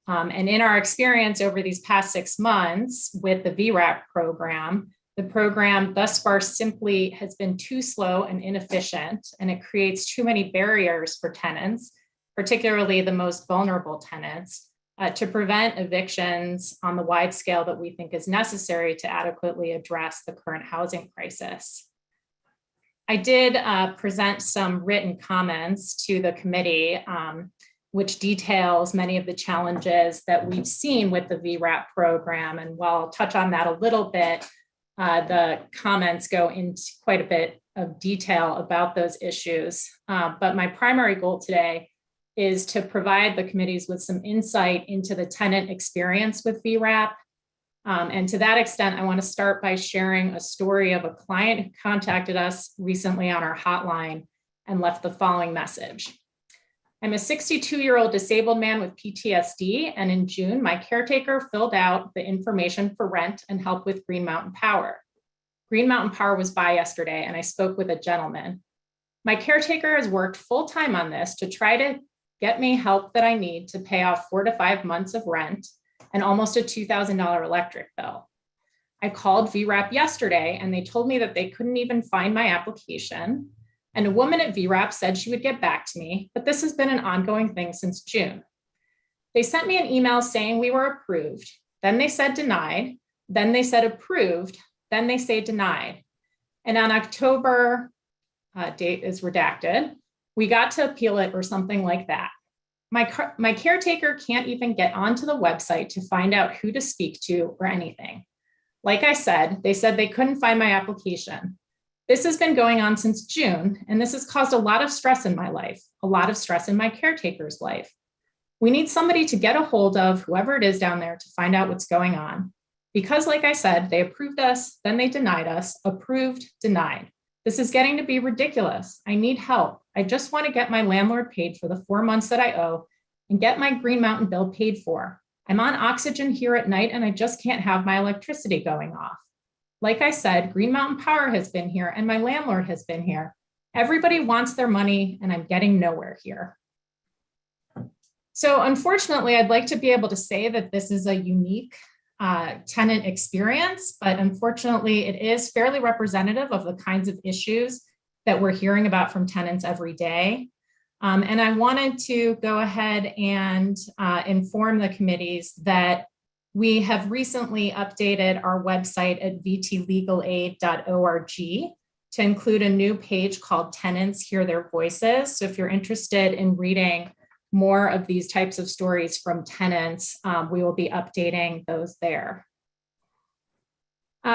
And in our experience over these past 6 months with the VRAP program, the program thus far simply has been too slow and inefficient, and it creates too many barriers for tenants, particularly the most vulnerable tenants, to prevent evictions on the wide scale that we think is necessary to adequately address the current housing crisis. I did present some written comments to the committee, which details many of the challenges that we've seen with the VRAP program. And while I'll touch on that a little bit, the comments go into quite a bit of detail about those issues. But my primary goal today is to provide the committees with some insight into the tenant experience with VRAP. And to that extent, I want to start by sharing a story of a client who contacted us recently on our hotline and left the following message. I'm a 62-year-old disabled man with PTSD, and in June, my caretaker filled out the information for rent and help with Green Mountain Power. Green Mountain Power was by yesterday, and I spoke with a gentleman. My caretaker has worked full-time on this to try to get me help that I need to pay off 4 to 5 months of rent and almost a $2,000 electric bill. I called VRAP yesterday and they told me that they couldn't even find my application. And a woman at VRAP said she would get back to me, but this has been an ongoing thing since June. They sent me an email saying we were approved. Then they said denied. Then they said approved. Then they say denied. And on October, date is redacted, we got to appeal it or something like that. My caretaker can't even get onto the website to find out who to speak to or anything. Like I said, they said they couldn't find my application. This has been going on since June, and this has caused a lot of stress in my life, a lot of stress in my caretaker's life. We need somebody to get a hold of, whoever it is down there, to find out what's going on. Because like I said, they approved us, then they denied us, approved, denied. This is getting to be ridiculous. I need help. I just want to get my landlord paid for the 4 months that I owe and get my Green Mountain bill paid for. I'm on oxygen here at night and I just can't have my electricity going off. Like I said, Green Mountain Power has been here and my landlord has been here. Everybody wants their money and I'm getting nowhere here. So unfortunately, I'd like to be able to say that this is a unique tenant experience, but unfortunately it is fairly representative of the kinds of issues that we're hearing about from tenants every day. And I wanted to go ahead and inform the committees that we have recently updated our website at vtlegalaid.org to include a new page called Tenants Hear Their Voices. So if you're interested in reading more of these types of stories from tenants, we will be updating those there.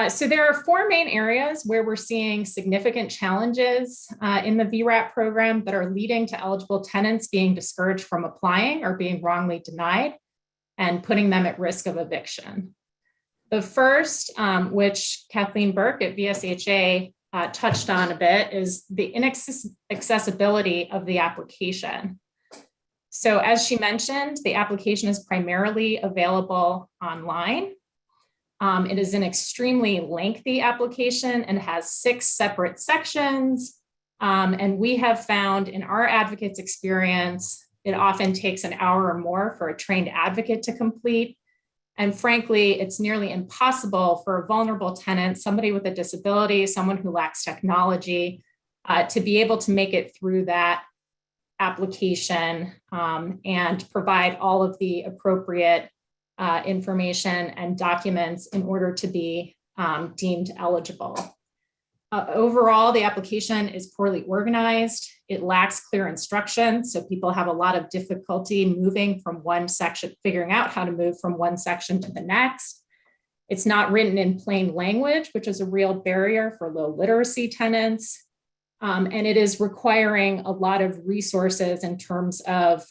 So there are 4 main areas where we're seeing significant challenges in the VRAP program that are leading to eligible tenants being discouraged from applying or being wrongly denied and putting them at risk of eviction. The first, which Kathleen Burke at VSHA touched on a bit, is the inaccessibility of the application. So as she mentioned, the application is primarily available online. It is an extremely lengthy application and has 6 separate sections. And we have found in our advocates' experience, it often takes an hour or more for a trained advocate to complete. And frankly, it's nearly impossible for a vulnerable tenant, somebody with a disability, someone who lacks technology, to be able to make it through that application and provide all of the appropriate information and documents in order to be deemed eligible. Overall, the application is poorly organized. It lacks clear instructions, so people have a lot of difficulty moving from one section, figuring out how to move from one section to the next. It's not written in plain language, which is a real barrier for low literacy tenants. And it is requiring a lot of resources in terms of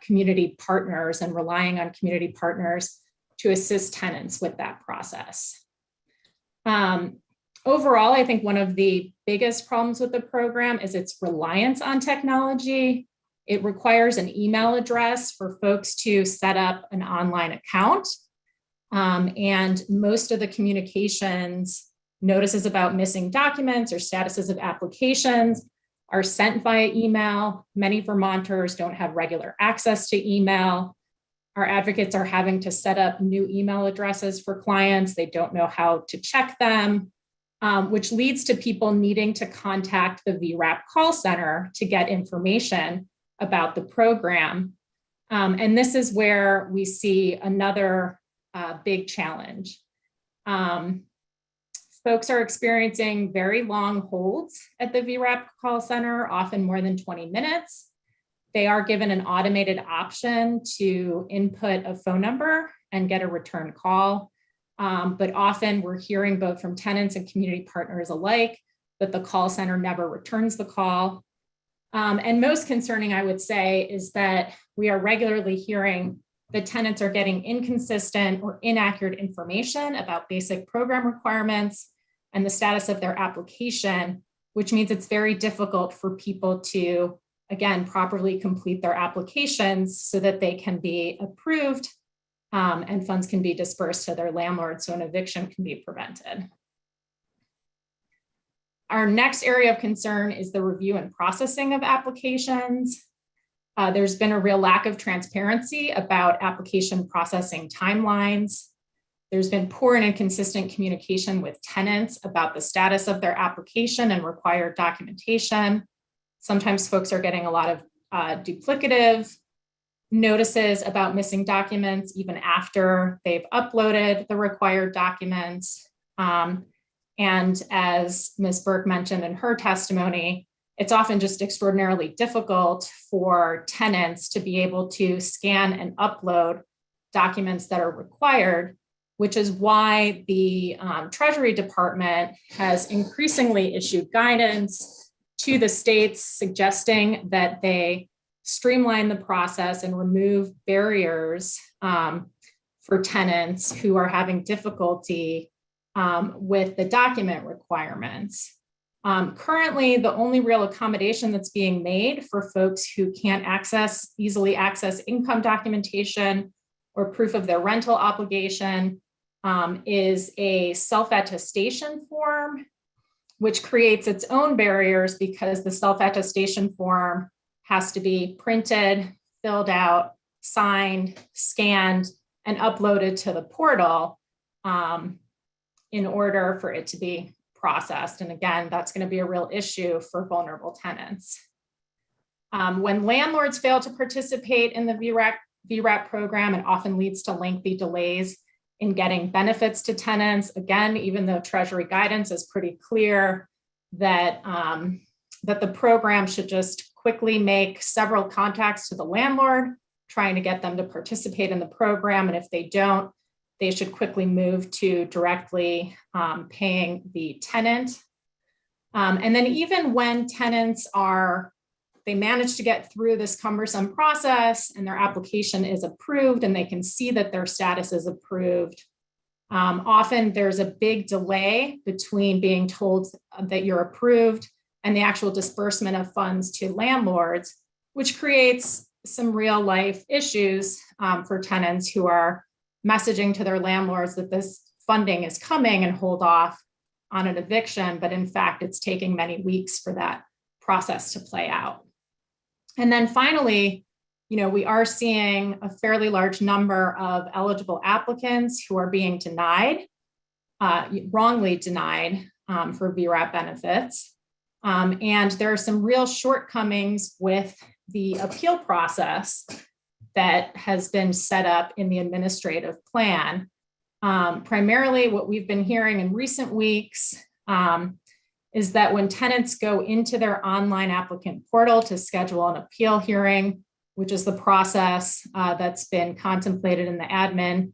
community partners and relying on community partners to assist tenants with that process. Overall, I think one of the biggest problems with the program is its reliance on technology. It requires an email address for folks to set up an online account. And most of the communications, notices about missing documents or statuses of applications are sent via email. Many Vermonters don't have regular access to email. Our advocates are having to set up new email addresses for clients. They don't know how to check them, which leads to people needing to contact the VRAP call center to get information about the program. And this is where we see another big challenge. Folks are experiencing very long holds at the VRAP call center, often more than 20 minutes. They are given an automated option to input a phone number and get a return call. But often we're hearing both from tenants and community partners alike that the call center never returns the call. And most concerning, I would say, is that we are regularly hearing that tenants are getting inconsistent or inaccurate information about basic program requirements and the status of their application, which means it's very difficult for people to, again, properly complete their applications so that they can be approved and funds can be dispersed to their landlord so an eviction can be prevented. Our next area of concern is the review and processing of applications. There's been a real lack of transparency about application processing timelines. There's been poor and inconsistent communication with tenants about the status of their application and required documentation. Sometimes folks are getting a lot of duplicative notices about missing documents even after they've uploaded the required documents. And as Ms. Burke mentioned in her testimony, it's often just extraordinarily difficult for tenants to be able to scan and upload documents that are required, which is why the Treasury Department has increasingly issued guidance to the states suggesting that they streamline the process and remove barriers for tenants who are having difficulty with the document requirements. Currently, the only real accommodation that's being made for folks who can't easily access income documentation or proof of their rental obligation is a self-attestation form, which creates its own barriers because the self-attestation form has to be printed, filled out, signed, scanned, and uploaded to the portal in order for it to be processed. And again, that's going to be a real issue for vulnerable tenants. When landlords fail to participate in the VRAP program, it often leads to lengthy delays in getting benefits to tenants. Again, even though Treasury guidance is pretty clear that, that the program should just quickly make several contacts to the landlord, trying to get them to participate in the program. And if they don't, they should quickly move to directly paying the tenant. And then even when tenants they manage to get through this cumbersome process and their application is approved and they can see that their status is approved, often there's a big delay between being told that you're approved and the actual disbursement of funds to landlords, which creates some real life issues for tenants who are messaging to their landlords that this funding is coming and hold off on an eviction, but in fact, it's taking many weeks for that process to play out. And then finally, we are seeing a fairly large number of eligible applicants who are being denied, wrongly denied for VRAP benefits. And there are some real shortcomings with the appeal process that has been set up in the administrative plan. Primarily what we've been hearing in recent weeks is that when tenants go into their online applicant portal to schedule an appeal hearing, which is the process that's been contemplated in the admin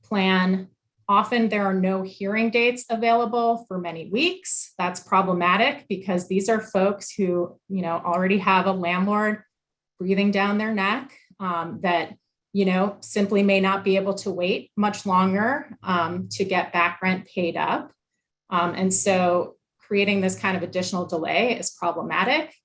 plan, often there are no hearing dates available for many weeks. That's problematic because these are folks who, already have a landlord breathing down their neck that, simply may not be able to wait much longer to get back rent paid up. And so creating this kind of additional delay is problematic.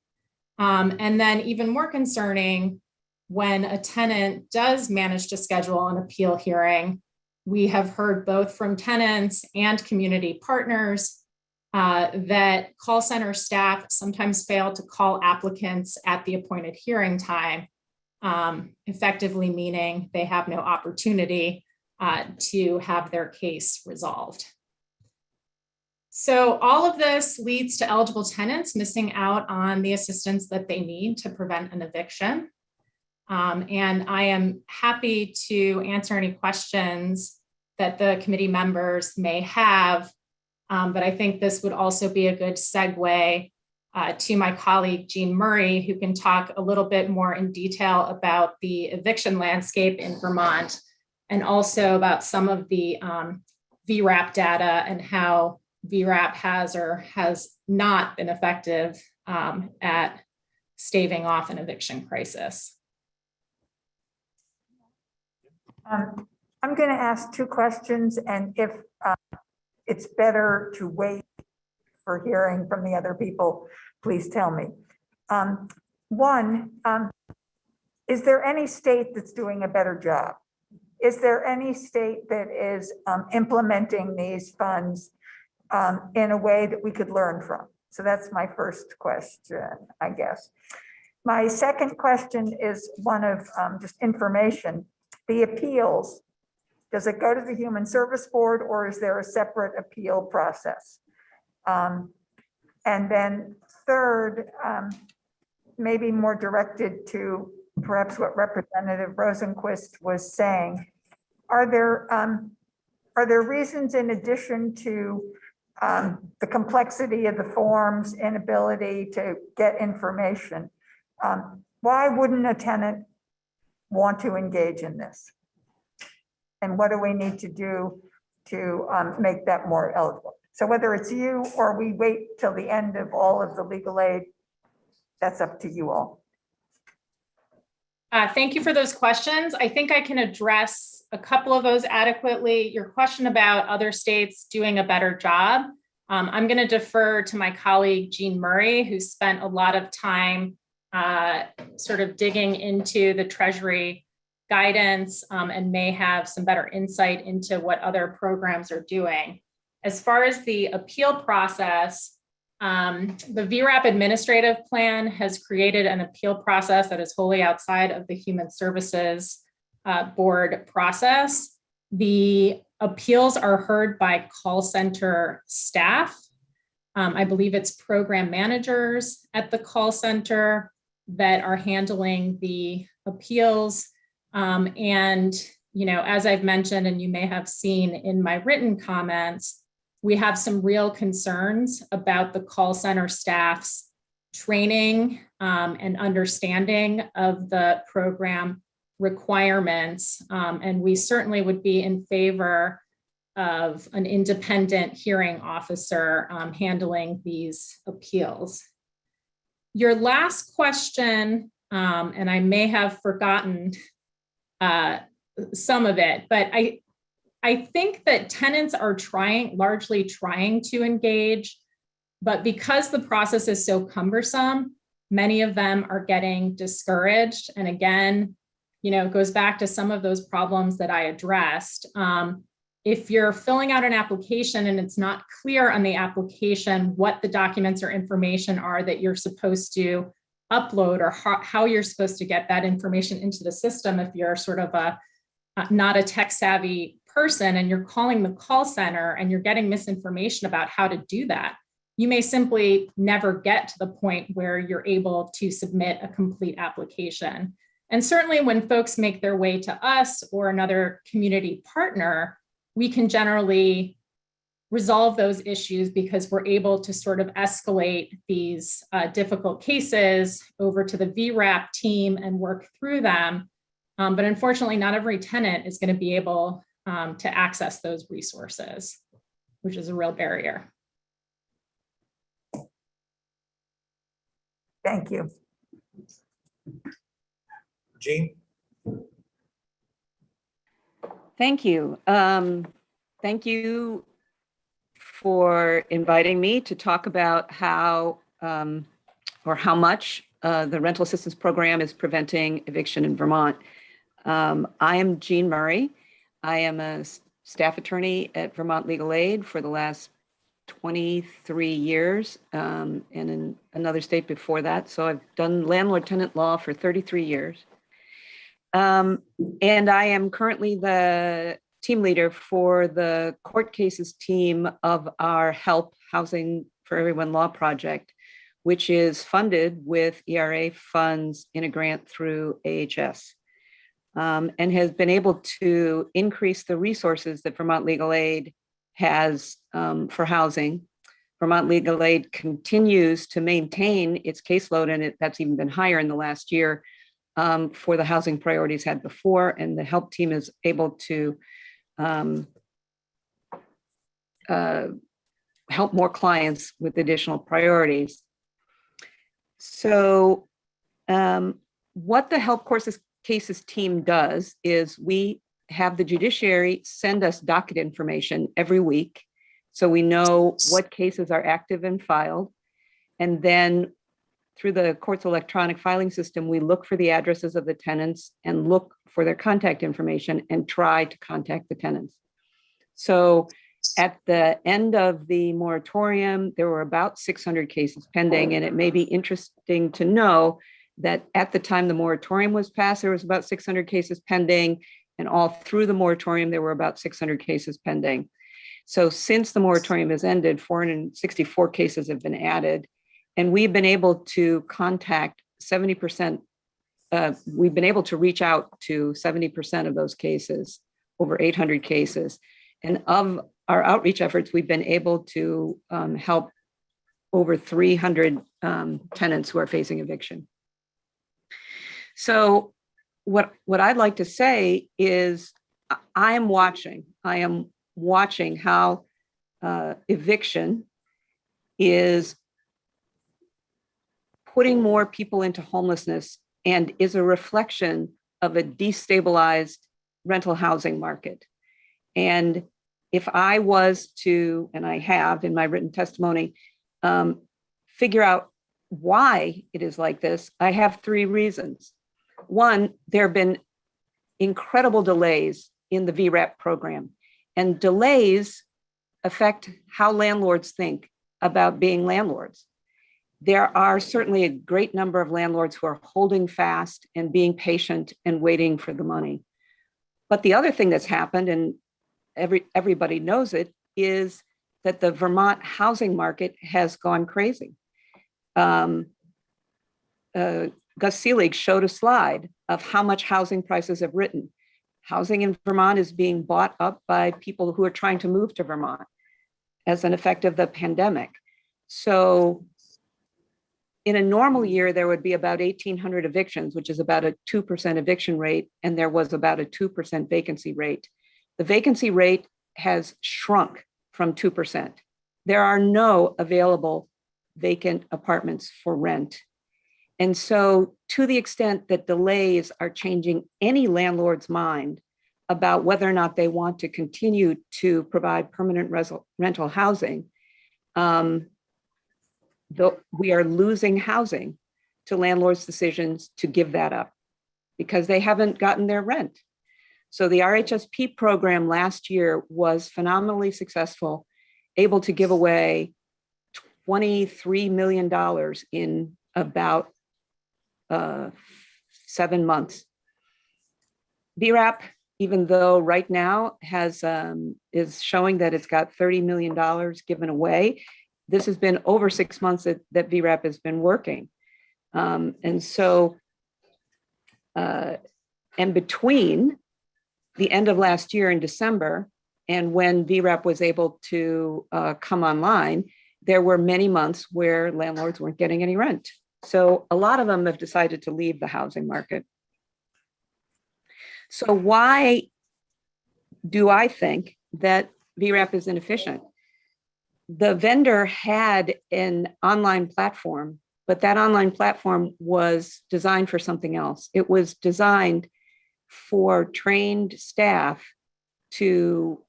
And then even more concerning, when a tenant does manage to schedule an appeal hearing, we have heard both from tenants and community partners that call center staff sometimes fail to call applicants at the appointed hearing time, effectively meaning they have no opportunity to have their case resolved. So all of this leads to eligible tenants missing out on the assistance that they need to prevent an eviction. And I am happy to answer any questions that the committee members may have, but I think this would also be a good segue to my colleague, Jean Murray, who can talk a little bit more in detail about the eviction landscape in Vermont, and also about some of the VRAP data and how VRAP has or has not been effective at staving off an eviction crisis. I'm going to ask two questions, and if it's better to wait for hearing from the other people, please tell me. One, is there any state that's doing a better job? Is there any state that is implementing these funds in a way that we could learn from? So that's my first question, I guess. My second question is one of just information. The appeals, does it go to the Human Service Board, or is there a separate appeal process? And then third, maybe more directed to perhaps what Representative Rosenquist was saying. Are there reasons, in addition to the complexity of the forms, inability to get information, why wouldn't a tenant want to engage in this? And what do we need to do to make that more eligible? So whether it's you or we wait till the end of all of the legal aid, that's up to you all. Thank you for those questions. I think I can address a couple of those adequately. Your question about other states doing a better job, I'm going to defer to my colleague, Jean Murray, who spent a lot of time sort of digging into the Treasury guidance and may have some better insight into what other programs are doing. As far as the appeal process, the VRAP administrative plan has created an appeal process that is wholly outside of the Human Services Board process. The appeals are heard by call center staff. I believe it's program managers at the call center that are handling the appeals. And, as I've mentioned, and you may have seen in my written comments, we have some real concerns about the call center staff's training and understanding of the program requirements. And we certainly would be in favor of an independent hearing officer handling these appeals. Your last question, and I may have forgotten some of it, but I think that tenants are largely trying to engage, but because the process is so cumbersome, many of them are getting discouraged. And again, it goes back to some of those problems that I addressed. If you're filling out an application and it's not clear on the application what the documents or information are that you're supposed to upload, or how you're supposed to get that information into the system, if you're sort of not a tech savvy person and you're calling the call center and you're getting misinformation about how to do that, you may simply never get to the point where you're able to submit a complete application. And certainly when folks make their way to us or another community partner, we can generally resolve those issues because we're able to sort of escalate these difficult cases over to the VRAP team and work through them. But unfortunately, not every tenant is going to be able to access those resources, which is a real barrier. Thank you. Jean? Thank you. Thank you for inviting me to talk about how or how much the rental assistance program is preventing eviction in Vermont. I am Jean Murray. I am a staff attorney at Vermont Legal Aid for the last 23 years and in another state before that. So I've done landlord tenant law for 33 years. And I am currently the team leader for the court cases team of our HELP Housing for Everyone Law project, which is funded with ERA funds in a grant through AHS, and has been able to increase the resources that Vermont Legal Aid has for housing. Vermont Legal Aid continues to maintain its caseload, and that's even been higher in the last year for the housing priorities had before, and the HELP team is able to help more clients with additional priorities. So what the HELP cases team does is we have the judiciary send us docket information every week, so we know what cases are active and filed. And then through the court's electronic filing system, we look for the addresses of the tenants and look for their contact information and try to contact the tenants. So at the end of the moratorium, there were about 600 cases pending, and it may be interesting to know that at the time the moratorium was passed, there was about 600 cases pending, and all through the moratorium, there were about 600 cases pending. So since the moratorium has ended, 464 cases have been added, and we've been able to contact 70%. We've been able to reach out to 70% of those cases, over 800 cases. And of our outreach efforts, we've been able to help over 300 tenants who are facing eviction. So what I'd like to say is I am watching how eviction is putting more people into homelessness and is a reflection of a destabilized rental housing market. And if I was to, and I have in my written testimony, figure out why it is like this, I have 3 reasons. One, there have been incredible delays in the VRAP program, and delays affect how landlords think about being landlords. There are certainly a great number of landlords who are holding fast and being patient and waiting for the money. But the other thing that's happened, and everybody knows it, is that the Vermont housing market has gone crazy. Gus Seelig showed a slide of how much housing prices have risen. Housing in Vermont is being bought up by people who are trying to move to Vermont as an effect of the pandemic. So in a normal year, there would be about 1,800 evictions, which is about a 2% eviction rate, and there was about a 2% vacancy rate. The vacancy rate has shrunk from 2%. There are no available vacant apartments for rent. And so to the extent that delays are changing any landlord's mind about whether or not they want to continue to provide permanent rental housing, we are losing housing to landlords' decisions to give that up because they haven't gotten their rent. So the RHSP program last year was phenomenally successful, able to give away $23 million in about 7 months. VRAP, even though right now is showing that it's got $30 million given away, this has been over 6 months that VRAP has been working. And so, and between the end of last year in December and when VRAP was able to come online, there were many months where landlords weren't getting any rent. So a lot of them have decided to leave the housing market. So why do I think that VRAP is inefficient? The vendor had an online platform, but that online platform was designed for something else. It was designed for trained staff to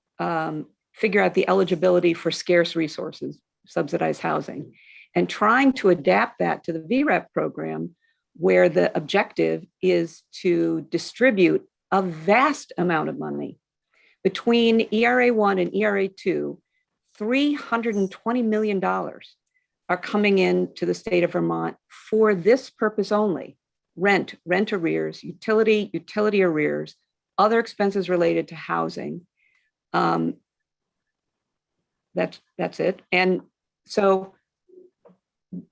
figure out the eligibility for scarce resources, subsidized housing, and trying to adapt that to the VRAP program, where the objective is to distribute a vast amount of money. Between ERA 1 and ERA 2, $320 million are coming into the state of Vermont for this purpose only: rent arrears, utility arrears, other expenses related to housing. That's it. And so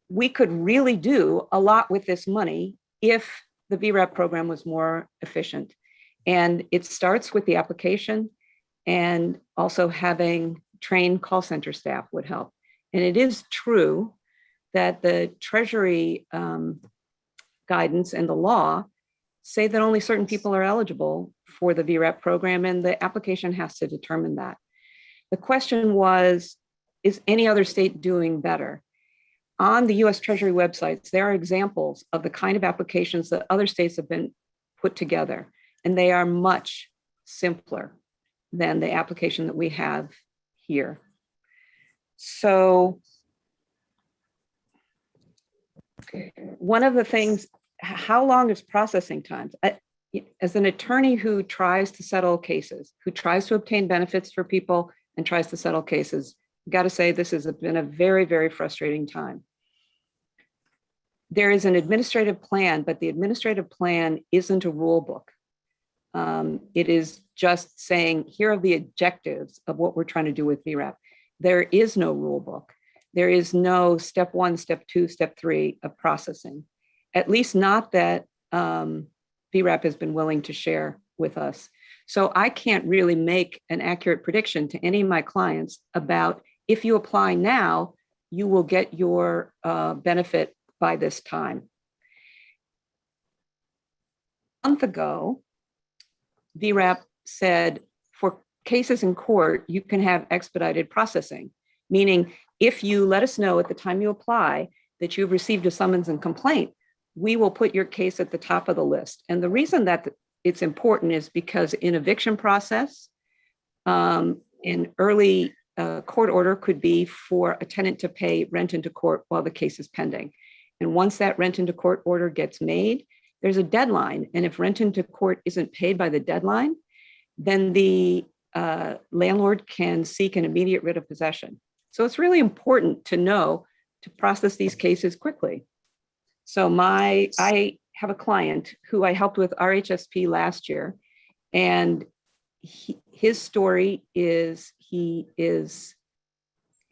we could really do a lot with this money if the VRAP program was more efficient. And it starts with the application, and also having trained call center staff would help. And it is true that the Treasury guidance and the law say that only certain people are eligible for the VRAP program, and the application has to determine that. The question was, is any other state doing better? On the US Treasury websites, there are examples of the kind of applications that other states have been put together, and they are much simpler than the application that we have here. So one of the things, how long is processing times? As an attorney who tries to settle cases, who tries to obtain benefits for people and tries to settle cases, I've got to say this has been a very, very frustrating time. There is an administrative plan, but the administrative plan isn't a rule book. It is just saying, here are the objectives of what we're trying to do with VRAP. There is no rule book. There is no step 1, step 2, step 3 of processing, at least not that VRAP has been willing to share with us. So I can't really make an accurate prediction to any of my clients about, if you apply now, you will get your benefit by this time. A month ago, VRAP said for cases in court, you can have expedited processing, meaning if you let us know at the time you apply that you've received a summons and complaint, we will put your case at the top of the list. And the reason that it's important is because in eviction process, an early court order could be for a tenant to pay rent into court while the case is pending. And once that rent into court order gets made, there's a deadline. And if rent into court isn't paid by the deadline, then the landlord can seek an immediate writ of possession. So it's really important to know to process these cases quickly. So I have a client who I helped with RHSP last year, and his story is he was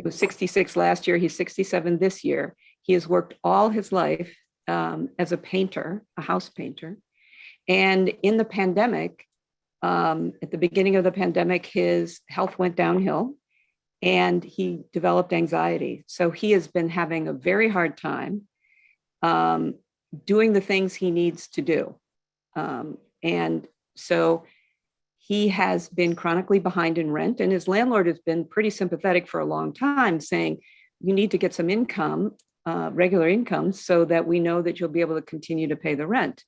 66 last year, he's 67 this year. He has worked all his life as a painter, a house painter. And in the pandemic, at the beginning of the pandemic, his health went downhill and he developed anxiety. So he has been having a very hard time doing the things he needs to do. And so he has been chronically behind in rent, and his landlord has been pretty sympathetic for a long time, saying, you need to get some income, regular income, so that we know that you'll be able to continue to pay the rent.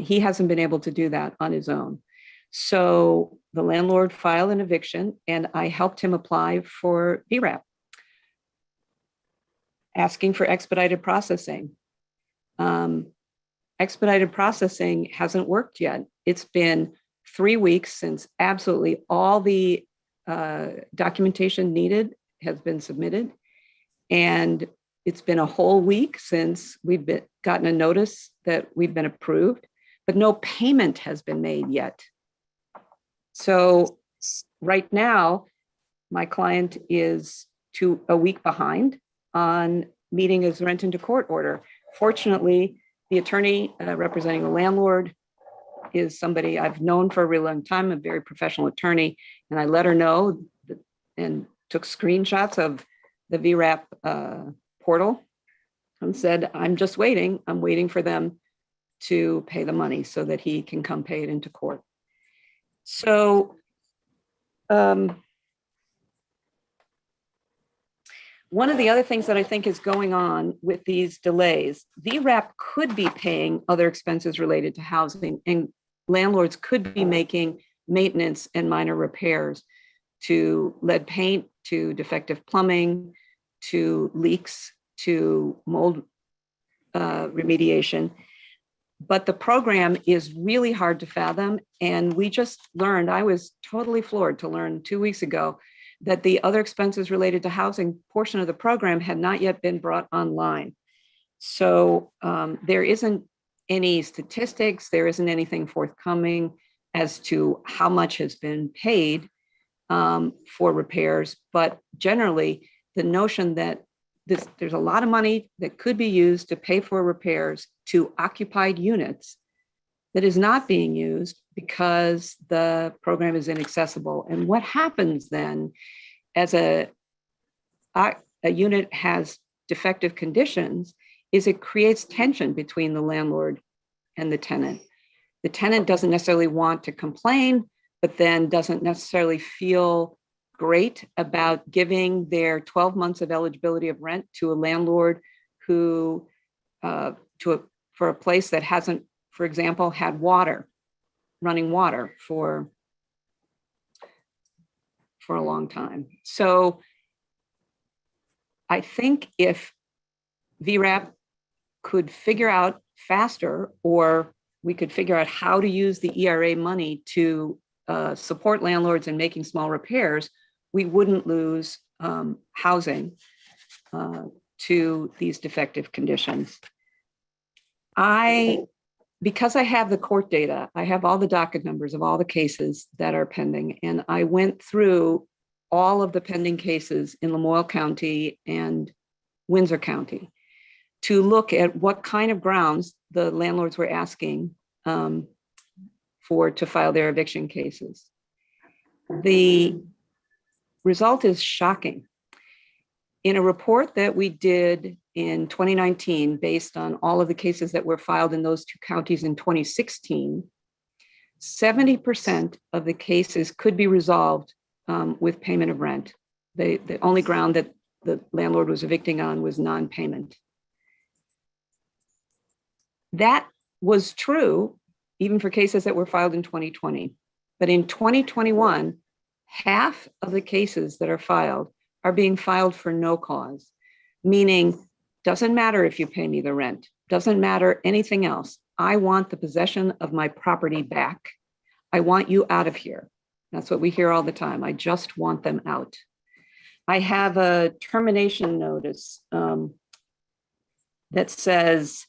He hasn't been able to do that on his own. So the landlord filed an eviction, and I helped him apply for VRAP, asking for expedited processing. Expedited processing hasn't worked yet. It's been 3 weeks since absolutely all the documentation needed has been submitted. And it's been a whole week since we've gotten a notice that we've been approved, but no payment has been made yet. So right now, my client is a week behind on meeting his rent into court order. Fortunately, the attorney representing the landlord is somebody I've known for a really long time, a very professional attorney, and I let her know and took screenshots of the VRAP portal and said, I'm just waiting. I'm waiting for them to pay the money so that he can come pay it into court. So one of the other things that I think is going on with these delays, VRAP could be paying other expenses related to housing, and landlords could be making maintenance and minor repairs to lead paint, to defective plumbing, to leaks, to mold remediation. But the program is really hard to fathom. And we just learned, I was totally floored to learn 2 weeks ago that the other expenses related to housing portion of the program had not yet been brought online. So there isn't any statistics, there isn't anything forthcoming as to how much has been paid for repairs. But generally, the notion that there's a lot of money that could be used to pay for repairs to occupied units that is not being used because the program is inaccessible. And what happens then as a unit has defective conditions is it creates tension between the landlord and the tenant. The tenant doesn't necessarily want to complain, but then doesn't necessarily feel great about giving their 12 months of eligibility of rent to a landlord who, for a place that hasn't, for example, had running water for a long time. So I think if VRAP could figure out faster, or we could figure out how to use the ERA money to support landlords in making small repairs, we wouldn't lose housing to these defective conditions. Because I have the court data, I have all the docket numbers of all the cases that are pending, and I went through all of the pending cases in Lamoille County and Windsor County to look at what kind of grounds the landlords were asking to file their eviction cases. The result is shocking. In a report that we did in 2019, based on all of the cases that were filed in those two counties in 2016, 70% of the cases could be resolved with payment of rent. The only ground that the landlord was evicting on was non-payment. That was true even for cases that were filed in 2020. But in 2021, half of the cases that are filed are being filed for no cause, meaning doesn't matter if you pay me the rent, doesn't matter anything else. I want the possession of my property back. I want you out of here. That's what we hear all the time. I just want them out. I have a termination notice that says,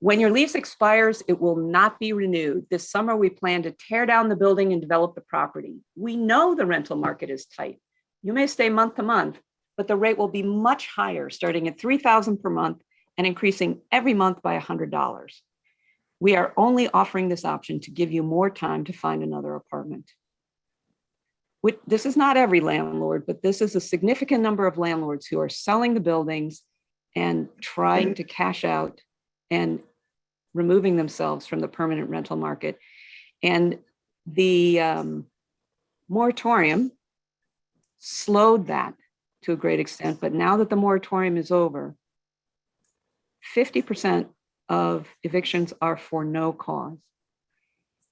when your lease expires, it will not be renewed. This summer, we plan to tear down the building and develop the property. We know the rental market is tight. You may stay month to month, but the rate will be much higher, starting at $3,000 per month and increasing every month by $100. We are only offering this option to give you more time to find another apartment. This is not every landlord, but this is a significant number of landlords who are selling the buildings and trying to cash out and removing themselves from the permanent rental market. And the moratorium slowed that to a great extent, but now that the moratorium is over, 50% of evictions are for no cause.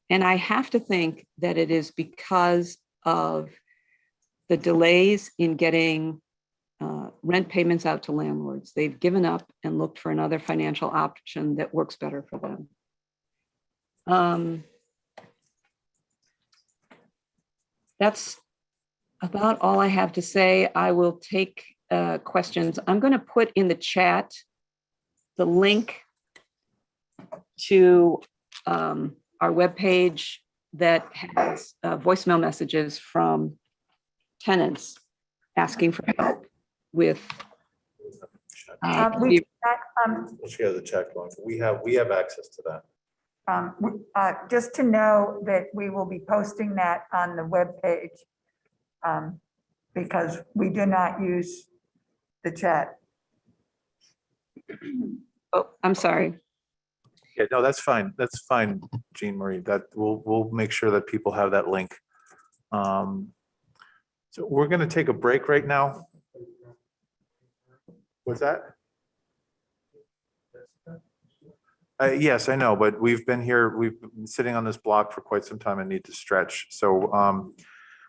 And I have to think that it is because of the delays in getting rent payments out to landlords. They've given up and looked for another financial option that works better for them. That's about all I have to say. I will take questions. I'm going to put in the chat the link to our webpage that has voicemail messages from tenants asking for help with. We, She has a check line. We have access to that. just to know that we will be posting that on the webpage, because we do not use the chat. Oh, I'm sorry. Yeah, no, that's fine. That's fine, Jean Marie. That we'll make sure that people have that link. So we're going to take a break right now. What's that? Yes, I know, but we've been been sitting on this block for quite some time and need to stretch. So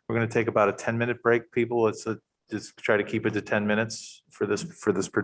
we're going to take about a 10-minute break, people. Let's just try to keep it to 10 minutes for this particular.